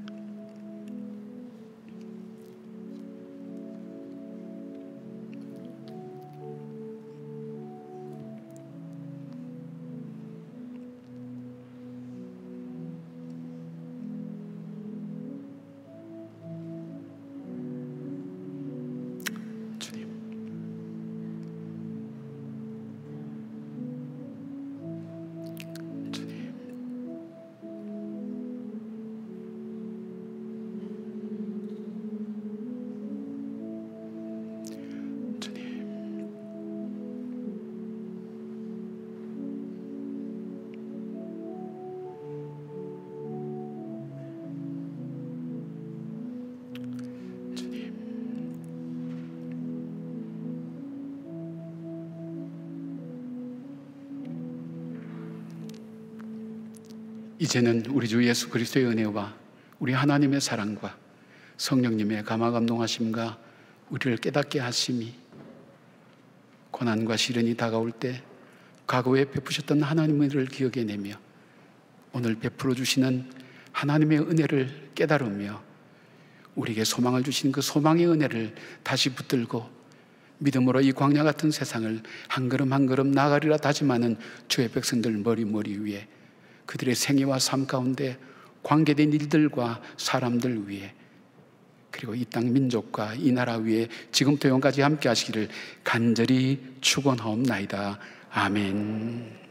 이제는 우리 주 예수 그리스도의 은혜와 우리 하나님의 사랑과 성령님의 감화감동하심과 우리를 깨닫게 하심이, 고난과 시련이 다가올 때 과거에 베푸셨던 하나님의 은혜를 기억해내며 오늘 베풀어 주시는 하나님의 은혜를 깨달으며 우리에게 소망을 주신 그 소망의 은혜를 다시 붙들고 믿음으로 이 광야 같은 세상을 한 걸음 한 걸음 나아가리라 다짐하는 주의 백성들 머리 위에, 그들의 생애와 삶 가운데 관계된 일들과 사람들 위에, 그리고 이 땅 민족과 이 나라 위에 지금부터 영까지 함께 하시기를 간절히 축원하옵나이다. 아멘.